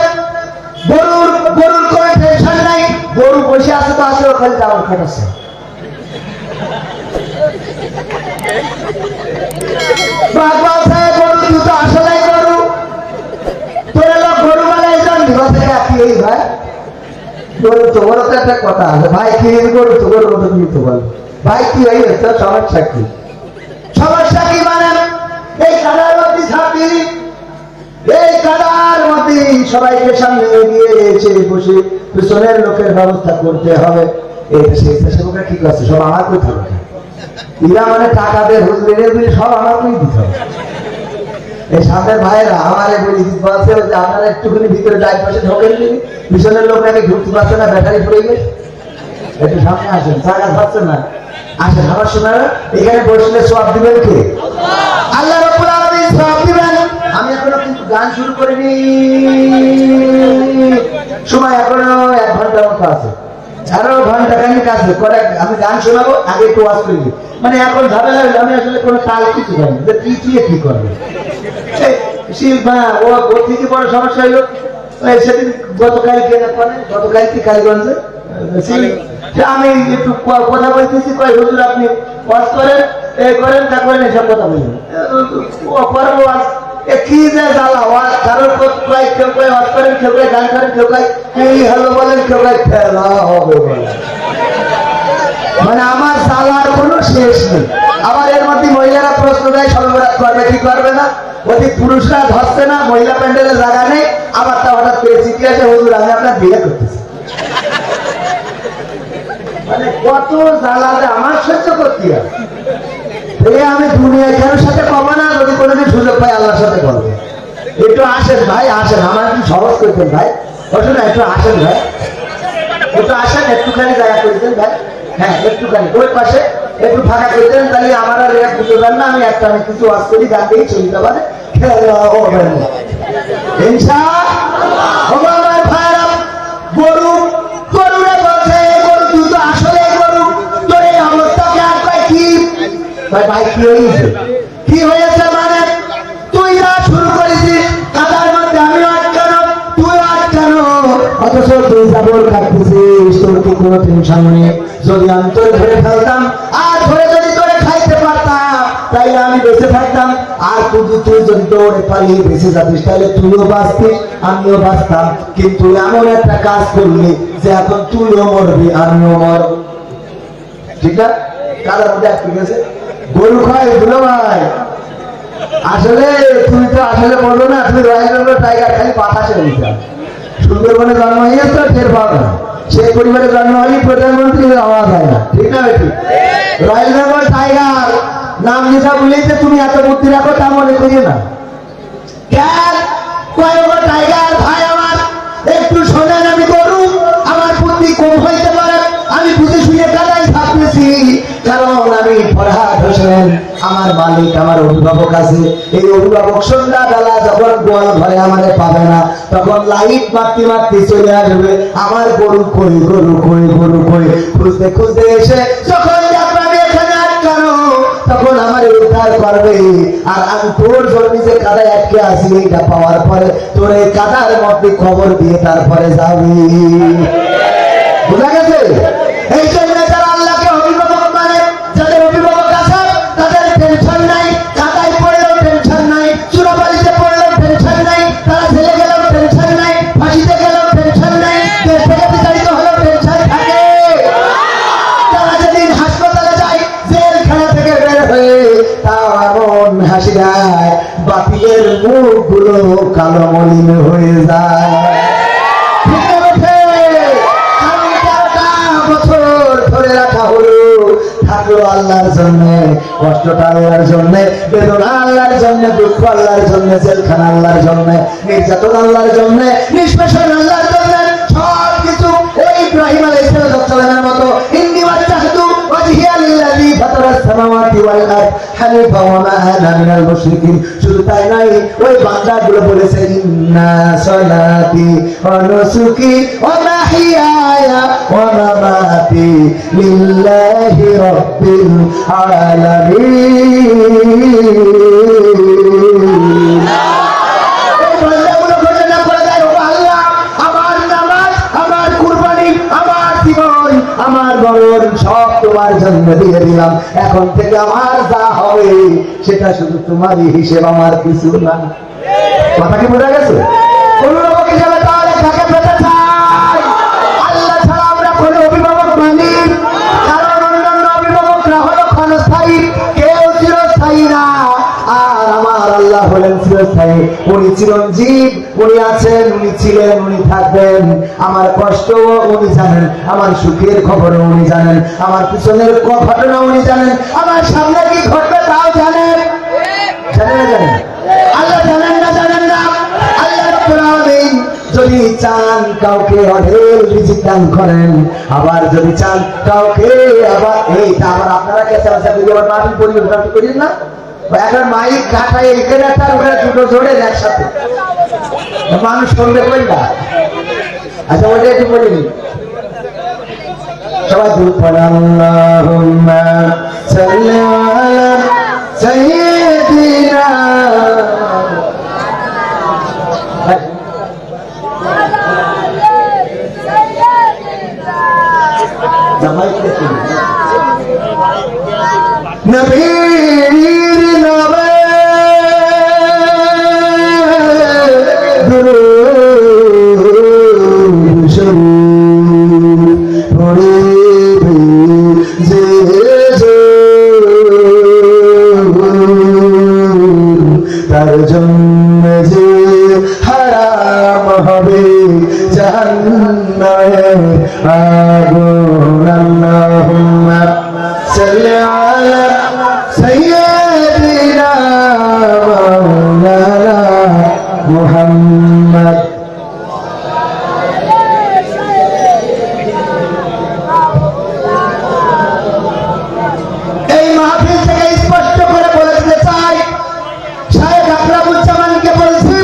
গরুর কোনো টেনশন নাই, গরু বসে আছে তো আছে, ওখানে যাওয়ার খাটাচ্ছে। বাঘ বলছে, গরু তুই তো আসলে গরু, তোর লোক গরু বলে একজন দিবা থেকে আপনি এই ভাই গরু, তোমারও তো একটা কথা আছে ভাই, কি গরু তো গরুর মতো নিতে বল ভাই, কি হয়ে গেছে সমস্যা কি? সমস্যা কি মানে এই কাদার মধ্যে ঝাঁপি এই কাদার মধ্যে সবাইকে সামনে এগিয়ে এসে বসে পিছনের লোকের ব্যবস্থা করতে হবে। এই স্বেচ্ছাসেবকরা কি করছে? সব আমার করতে হবে। ইরা মানে টাকা দিয়ে হুজুরের বিল সব আমাকেই দিতে হবে। এই সামনের ভাইয়েরা আমার বলি বলছে যে আপনারা একটুখানি ভিতরে ডাইন পাশে ঢোকেন, পিছনের লোক নাকি ঢুকতে পারছে না, ব্যাটারি পড়ে গেছে। একটু সামনে আসেন, জায়গা পাচ্ছেন না, আসেন। আমার শোনারা এখানে বসলে সওয়াব দিবেন কে? আল্লাহ রাব্বুল আলামিন সওয়াব দিবেন। আমি এখনো কিন্তু গান শুরু করিনি, সময় এখনো 1 ঘন্টার মতো আছে, 11 ঘন্টা খানিক আছে। আমি গান শোনাবো, আগে একটু ওয়াজ করি। মানে এখন ঝামেলা হইলে আমি আসলে কোনো তাল কিছু জানি যে কি করবে শিল্পা ও থেকে বড় সমস্যা হইলো। সেদিন গতকালকে কালীগঞ্জে আমি একটু কথা বলতেছি, কয় হুজুর আপনি ওয়াজ করেন, এই করেন, তা করেন, এসব কথা বলবেন ও করবো ওয়াজ। কি যে জ্বালা ওয়াজ, কারোর কয় কেউ কয় ওয়াজ করেন, কেউ কয় গান করেন, কেউ কয় এই হলো বলেন, কেউ কয় খেলা হবে বলেন। মানে আমার জ্বালার কোনো শেষ নেই। আবার এর মধ্যে মহিলারা প্রশ্ন দেয় সর্বরাত করবে কি করবে না, অধিক পুরুষরা ধরছে না, মহিলা প্যান্ডেলের জায়গা নেই। আবার তা হঠাৎ করে চিঠি আসে, হুজুর আমি আপনার বিয়ে করতেছি। মানে কত জ্বালাতে আমার সহ্য করতে হয়। আমি দুনিয়ায় কারোর সাথে কমা না, যদি কোনোদিন সুযোগ পাই আল্লাহর সাথে করবে। একটু আসেন ভাই, আসেন, আমার একটু সহজ করতেন ভাই, বসুন না, একটু আসেন ভাই, একটু আসেন, একটুখানি জায়গা করতেন ভাই। হ্যাঁ একটুখানি ওই পাশে একটু ফাঁকা করতেন, তাহলে আমার আর এক বুঝতে পারেন না, আমি একটা আমি কিছু ওয়াজ করি, গান দিয়ে চলতে পারে। গরু গরুরে বলছে, গরু তুই তো আসলে গরু, তোর এই অবস্থাকে আর কয় কি ভাই কি হয়েছে? কি হয়েছে মানে তুই শুরু করেছিস কাদার মধ্যে, আমিও আটকানো, তুই আটকানো, অথচ তুই চাবল খাচ্ছিস, তোর কি কোনো টেনশন নেই। যদি আমি তোর ধরে ফেলতাম আর ধরে যদি তোরে খাইতে পারতাম তাইলে আমি বেঁচে থাকতাম, আর তুই যদি দৌড়ে পালিয়ে বেঁচে যাতিস তাহলে তুইও বাঁচতিস, আমিও বাঁচতাম। কিন্তু এমন একটা কাজ করলি যে এখন তুইও মরবি, আমিও মরব। ঠিক না? কাদার মধ্যে আটকে গেছে, গরু খায় দুলো ভাই। আসলে তুই তো আসলে বলবো না, তুই রয়্যাল বেঙ্গল টাইগার খালি বাতাসে নিতাম। সুন্দরবনে জন্ম হয়ে তো টের পাবো না, সেই পরিবারে জন্ম হলে প্রধানমন্ত্রী আওয়াজ হয় না। ঠিক না বেটি? রয়্যাল বেঙ্গল টাইগার নাম নিশা বলেছে, তুমি এত বুদ্ধি রাখো তা মনে করিও না। টাইগার ভাই আমার একটু শোনেন, আমি গরু, আমার বুদ্ধি কম হইতে পারে, আমি বুঝে শুনে কাদাই থাকতেছি, কারণ আমি ফরহাদ হোসেন, আমার মালিক, আমার অভিভাবক আছে। এই অভিভাবক সন্ধ্যাবেলা যখন গোয়াল ঘরে আমাদের পাবে না, তখন লাইট মারতে মারতে চলে আসবে, আমার গরু কই, গরু কই, গরু কই, খুঁজতে খুঁজতে এসে যখন আমি এখানে আটকানো, তখন আমার উদ্ধার করবে। আর আমি তোর জন্য যে কাদায় আটকে আছি, এইটা পাওয়ার পরে তোর এই কাদার মধ্যে খবর দিয়ে তারপরে যাবি। বুঝা গেছে? এই জন্য যারা আল্লাহকে অভিভাবক মানে, যাদের অভিভাবক আছে তাদের টেনশন নাই, কাদায় পড়লেও টেনশন নাই, চুরাবালিতে পড়লেও টেনশন নাই, তারা জেলে গেলেও টেনশন নাই, ফাঁসিতে গেলেও টেনশন নাই, দেশ থেকে বিতাড়িত হলেও টেনশন থাকে। তারা যেদিন হাসপাতালে যায়, জেলখানা থেকে বের হয়ে তাও এমন হাসি দেয়, বাতিলের মুখগুলো কালো মলিন হয়ে যায়। আল্লাহর জন্য, কষ্টটা আল্লাহর জন্য, বেদনা আল্লাহর জন্য, দুঃখ আল্লাহর জন্য, জেলখানা আল্লাহর জন্য, নির্যাতন আল্লাহর জন্য, নিষ্পেষণ আল্লাহর জন্য, সবকিছু ওই ইব্রাহিম আলাইহিস সালামের মতো ইন্নী ওয়াজহাতু ওয়াজহিয়া লিল্লাযী ফাতারাস সামাওয়াতি ওয়াল আরদ হানিফা ওয়া মা আনা মিনাল মুশরিকিন। শুধু তাই নাই, ওই বান্দাগুলো বলেছে ইন্না সালাতি ওয়া নুসুকি ওয়া মাহইয়ায়া ওয়া মামাতি লিল্লাহি রাব্বিল আলামিন। আমার মরণ সব তোমার জন্য দিয়ে দিলাম, এখন থেকে আমার যা হবে সেটা শুধু তোমারই হিসেব, আমার কিছু না। কথা কি বোঝা গেছে? কোন রকম হিসাবে তাহলে কাকে পেতে চাই? আল্লাহ ছাড়া আমরা কোন অভিভাবক মানি, কারণ অন্যান্য অভিভাবকরা হলো ক্ষণস্থায়ী, কেউ চিরস্থায়ী না। আর আমার আল্লাহ হলেন চিরস্থায়ী। উনি চিরঞ্জীব, উনি আছেন, উনি ছিলেন, উনি থাকবেন। আমার কষ্ট উনি জানেন, আমার সুখের খবর উনি জানেন, আমার পিছনের ঘটনা উনি জানেন, আমার সামনে কি ঘটবে তাও জানেন। জানেন না জানেন? আল্লাহ জানেন না জানেন না? আল্লাহ রাব্বুল আলামিন যদি চান কাউকে অঢেল রিজিক দান করেন, আবার যদি চান কাউকে আবার এইটা আবার আপনারা কাছে আসা যদি আবার মাটি পরিবর্তন করেন না, এখন মাইক কাটায় এখানে একটা ওখানে দুটো জোড়ে একসাথে মানুষ শুনবে কই না। আচ্ছা ওইটা একটু বলিনি সবাই দুধ পড়া আল্লাহুম্মা সাল্লি আলা সাইয়্যিদিনা নবীর নামে দুরূদ শরীফ পড়িবে যে তার জন্য যে হারাম হবে জাহান্নামের আগুন। আল্লাহুম্মা সাল্লি আলা সাইয়্যিদিনা মাওলানা মুহাম্মদ। এই মাহফিল থেকে স্পষ্ট করে বলে দিতে চাই, শায়েখ আকরামুজ্জামানকে বলছি,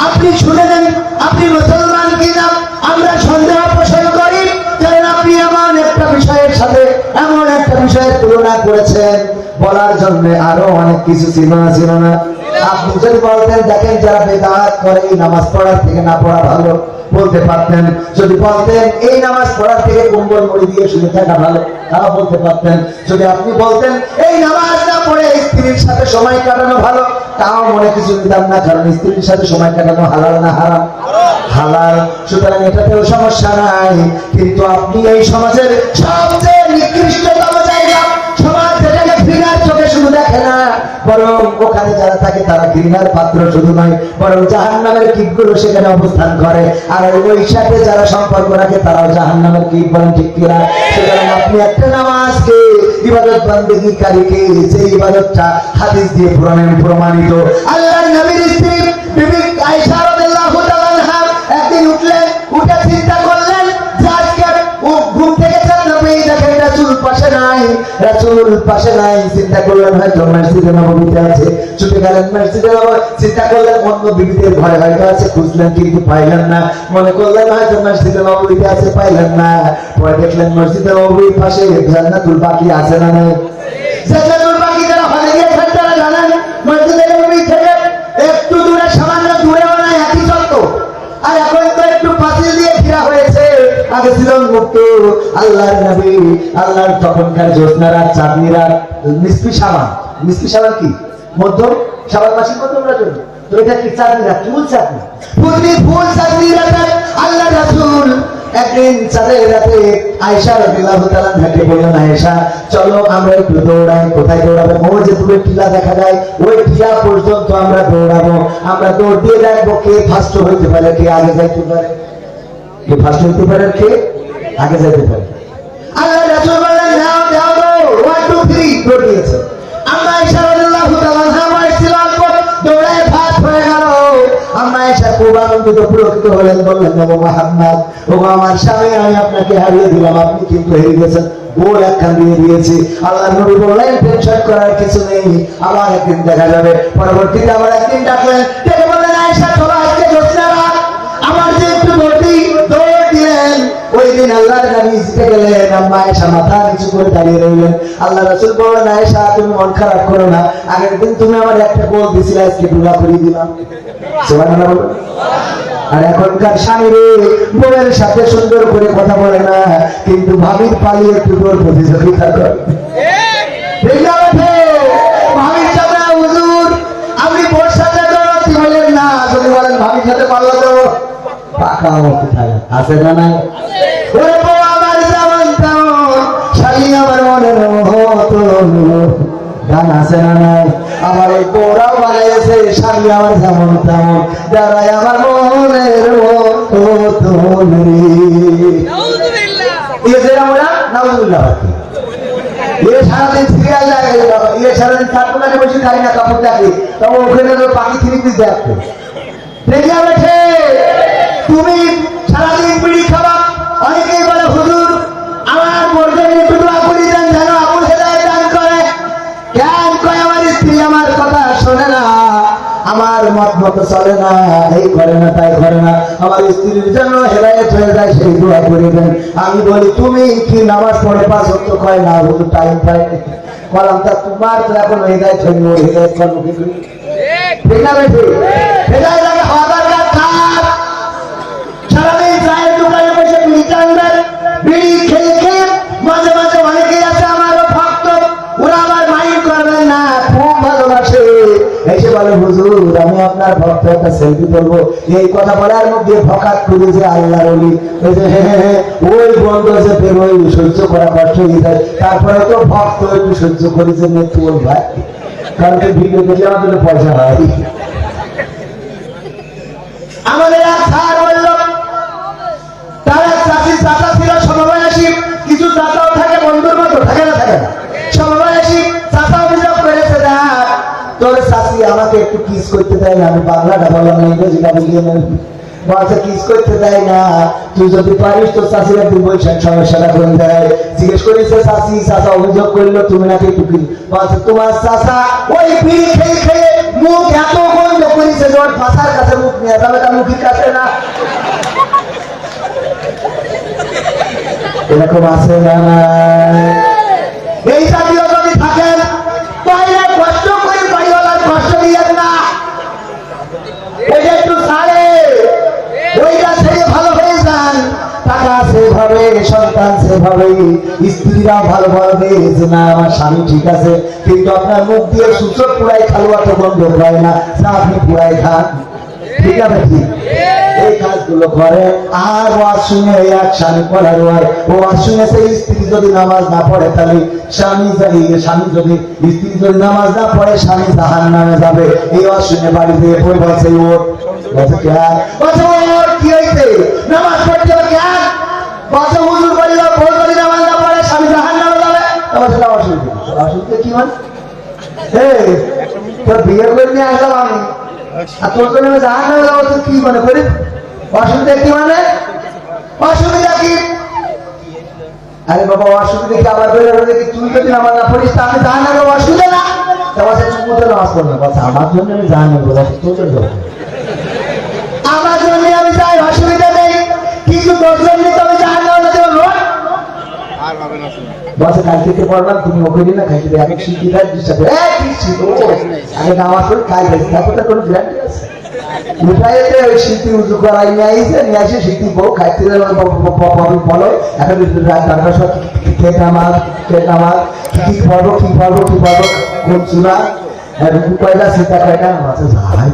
আপনি শুনে নেন, আপনি মুসলমান কিনা আমরা সন্দেহ পোষণ করি, কারণ আপনি এমন একটা বিষয়ের সাথে এমন একটা বিষয়ের তুলনা করেছেন, বলার জন্য আরো অনেক কিছু ছিল না। আপনি যদি বলতেন দেখেন যারা বেদাত করে এই নামাজ পড়ার থেকে না পড়া ভালো, বলতে পারতেন। যদি বলতেন এই নামাজ পড়ার থেকে কম্বল মুড়ি দিয়ে শুনে থাকা ভালো, তাও বলতে পারতেন। যদি আপনি বলতেন এই নামাজ না পড়ে স্ত্রীর সাথে সময় কাটানো ভালো, তাও মনে কিছু নিতাম না, কারণ স্ত্রীর সাথে সময় কাটানো হালাল না হারাম? হালাল। সুতরাং এটাতেও সমস্যা নাই। কিন্তু আপনি এই সমাজের সবচেয়ে নিকৃষ্টতম জায়গা, সমাজ যেটাকে ঘৃণার চোখে শুধু দেখে না, বরং ওখানে যারা থাকে তারা ঘৃণার পাত্র শুধু নয়, বরং জাহান্নামের কীটগুলো সেখানে অবস্থান করে, আর ওই সাথে যারা সম্পর্ক রাখে তারাও জাহান্নামের কীট, বলেন ঠিক কিনা? সুতরাং আপনি একটা নামাজকে, ইবাদত বান্দেগীকারীকে, যে ইবাদতটা হাদিস দিয়ে প্রমাণিত, আল্লাহর নবীর স্ত্রী বিবি আয়েশা রাদিয়াল্লাহু তাআলা আনহা একদিন উঠলেন, উঠে চিন্তা করলেন যে আজকে ও ঘুম থেকে নবী দেখেন রাসূল পাশে নাই, রাসূল পাশে নাই, চিন্তা করলেন হয়তো মসজিদে নববীতে আছে, ছুটে গেলেন মসজিদে নববী, চিন্তা করলেন অন্য বিবিদের ঘরে হয়তো আছে, খুঁজলেন কিন্তু পাইলেন না, মনে করলেন হয়তো মসজিদে নববীতে আছে, পাইলেন না, পরে দেখলেন মসজিদে নববীর পাশে জান্নাতুল বাকি আছে না নাই? জান্নাতুল বাকি যারা হলে গিয়েছেন তারা জানেন মসজিদে নববী থেকে একটু দূরে, সামান্য দূরেও না, একই চত্ব, আর এখন তো একটু পাঁচিল দিয়ে ঘেরা হয়েছে, আগে ছিল মুক্ত। আল্লাহর নবী, আল্লাহর তখনকার জ্যোৎস্না রাত, চাঁদনি রাত, মিষ্টি সাবান, মিষ্টি সাবান কি মধ্যম সাবান মাসির মধ্যম রাত, তো এটা কি চাঁদনি রাত, ফুল চাঁদনি, ফুল চাঁদনি রাতে আল্লাহ রাসূল একদিন চাঁদের রাতে আয়েশা রাদিয়াল্লাহু তাআলা আনহাকে বললেন, আয়েশা চলো আমরা একটু দৌড়াই। কোথায় দৌড়াবে? ওই যে দূরে টিলা দেখা যায়, ওই টিলা পর্যন্ত আমরা দৌড়াবো, আমরা দৌড় দিয়ে দেখবো কে ফার্স্ট হইতে পারে, কে আগে যাইতে পারে, কে ফার্স্ট হইতে পারে, কে আগে যাইতে পারে। আল্লাহ রাসূল বললেন নাও দাও 1 2 3 দৌড় দিয়েছে। আমরা আয়েশা রাদিয়াল্লাহু তাআলা আনহা ছিলাম, দৌড়ায় ফার্স্ট হয়ে গেল। আমরা আয়েশা খুব আনন্দিত পুলকিত হলেন, বললেন নবী মুহাম্মদ, ও আমার স্বামী, আমি আপনাকে হারিয়ে দিলাম, আপনি কিন্তু হেরে গেছেন, গোল একখান দিয়ে দিয়েছি। আল্লাহ নবী বললেন টেনশন করার কিছু নেই, আবার একদিন দেখা যাবে। পরবর্তীতে আবার একদিন ডাকলেন, ডেকে বললেন আয়েশা চলো আজকে জ্যোৎস্না রাত, আমার যে একটু দৌড় দিলেন। ওই দিন আল্লাহর নবী জিতে গেলেন, আম্মা আয়েশা মাথা নিচু করে দাঁড়িয়ে রইলেন। আল্লাহ রাসূল বললেন আয়েশা তুমি মন খারাপ করো না, আগের দিন তুমি আমার একটা গোল দিছিলে, আজকে দুলা করে দিলাম। সুবহানাল্লাহ বলো। আর এখনকার স্বামীরে বউয়ের সাথে সুন্দর করে কথা বলে না, কিন্তু ভাবির পালিয়ে টুকরোর প্রতিযোগিতা করে। ভাবির সাথে হুজুর আপনি বোর সাথে দৌড়াতে বলেন না, যদি বলেন ভাবির সাথে পাল্লা দেব, পাকা কোথায় আছে না নাই? ওরে বউ আমার যেমন তেমন, শালী আমার মনের মতো, গান আছে না নাই? আমার এই বউরাও বানাইছে স্বামী আমার যেমন তেমন, যারাই আমার মনের মতন রে। নাউজুবিল্লাহ। সারাদিন সিরিয়াল লাগে, সারাদিন চারটে লাগে বসে খাই না, কাপড় দেখে, তবে ওখানে পাখি থ্রি পিস দেখো দেখে বেঠে। তুমি সারাদিন বিড়ি খাবা, অনেকেই বলে হুজুর আমার মর্যাদা একটু দোয়া করে দেন যেন আবুল হেদায়েত দান করে। কেন কয় আমার স্ত্রী আমার কথা শোনে না, আমার মত মতো চলে না, এই করে না তাই করে না, আমার স্ত্রীর জন্য হেদায়েত হয়ে যায় সেই দোয়া করে দেন। আমি বলি তুমি কি নামাজ পড়ে 5 ওয়াক্ত কয় না, হুজুর টাইম পাই বললাম তা তোমার তো এখন হেদায়েত হয়নি, ওর হেদায়েত করবো কি ঠিক না বেশি? হেদায়েত আগে হওয়া দরকার। কার সারাদিন চায়ের দোকানে বসে বিড়ি টানবেন, বিড়ি খেয়ে খেয়ে মাঝে মাঝে অনেকেই আছে আমারও ভক্ত, ওরা আবার মাইন্ড করবেন না, খুব ভালোবাসে, এসে বলে হুজুর আমি আপনার ভক্ত, একটা সেলফি তুলবো। এই কথা বলার মধ্যে ফকাত করে যে আল্লাহর ওলি ওই বন্ধ আছে, ফের ওই সহ্য করা কষ্ট হয়ে যায়। তারপরে তো ভক্ত একটু সহ্য করেছে তোর ভাই, কারণ ভিডিও দেখলে আমাদের পয়সা হয়। আমাদের এক স্যার বলল তার এক চাষি চাচা ছিল সমবয়সী, কিছু চাচাও থাকে বন্ধুর মতো, থাকে না থাকে না, সমবয়সী চাচা অভিযোগ করেছে দেখ তোর চাষি আমাকে একটু কিস করতে দেয় না। আমি বাংলাটা বললাম না, ইংরেজিটা বুঝিয়ে নেব। বলছে কিস করতে দেয় না, তুই যদি পারিস তোর চাষির একটু বৈশাখ সমস্যাটা করে দেয়। জিজ্ঞেস করেছে চাষি, চাচা অভিযোগ করলো তুমি নাকি একটু কিস। বলছে তোমার চাচা ওই বিড়ি খেয়ে খেয়ে মুখ এত বন্ধ করেছে যে ওর ভাষার কাছে মুখ নিয়ে যাবে, তার মুখের কাছে না। এরকম আছে না? এই জাতীয় যদি থাকেন তাহলে কষ্ট করে বাড়িওয়ালার কষ্ট দিয়েন না, ওইটা একটু ছাড়ে, ওইটা ছেড়ে ভালো হয়ে যান। টাকা সেভাবে, সন্তান সেভাবে, স্ত্রীরা ভালো ভাবে যে না আমার স্বামী ঠিক আছে, কিন্তু আপনার মুখ দিয়ে সুচক পুরাই খালুয়া তো বন্ধ হয় না, আপনি পুরাই খান, ঠিক আছে ঠিক এই কাজগুলো করে। আর ওয়াজ শুনে এক স্বামী পড়ার ওয়াজ শুনেছে স্ত্রী যদি নামাজ না পড়ে তাহলে স্বামী যদি স্ত্রী যদি নামাজ না পড়ে স্বামী জাহান্নামে যাবে। এই ওয়াজ শুনে বাড়ি থেকে বই বলছে ওর কি হয়েছে নামাজ পড়তে হবে কেন? বলছে হুজুর বলল বউ যদি নামাজ না পড়ে স্বামী জাহান্নামে যাবে। অসুবিধা কি মানে তোর বিয়ে করে নিয়ে আসলাম আমি, আর তোর জন্য জাহান্নামে যাবো, তুই কি মনে করিস? অসুবিধা কি মানে? অসুবিধা কি? আরে বাবা অসুবিধা কি? আবার বলে কি তুই যদি নামাজ না পড়িস তা আমি জাহান্নামে যাবো, অসুবিধা না? নামাজ পড়বে, বলছে আমার জন্য আমি জাহান্নামে যাবো, তোর জন্য যাবো, আমার জন্য আমি যাই, অসুবিধা নেই, কিন্তু তোর জন্য তো আমি জাহান্নামে যাবো। বলছে কাল থেকে পড়লাম তুমি ওখানে না খাইতে এক শিল্পীরা দিচ্ছে আগে নামাজ পড়ে খাই খাইছি, তারপর তার কোনো গ্যারান্টি আছে? মিঠাইতে ওই শিল্পী উঁচু করাই নিয়ে আসে, নিয়ে আসে শিল্পী বউ খাইতে বলো এখন ডাক্তার সব খেট আমার কি পড়বো কি পড়বো কি পড়বো কোন চূড়া রুকু কয়লা সীতা কয়টা আছে ভাই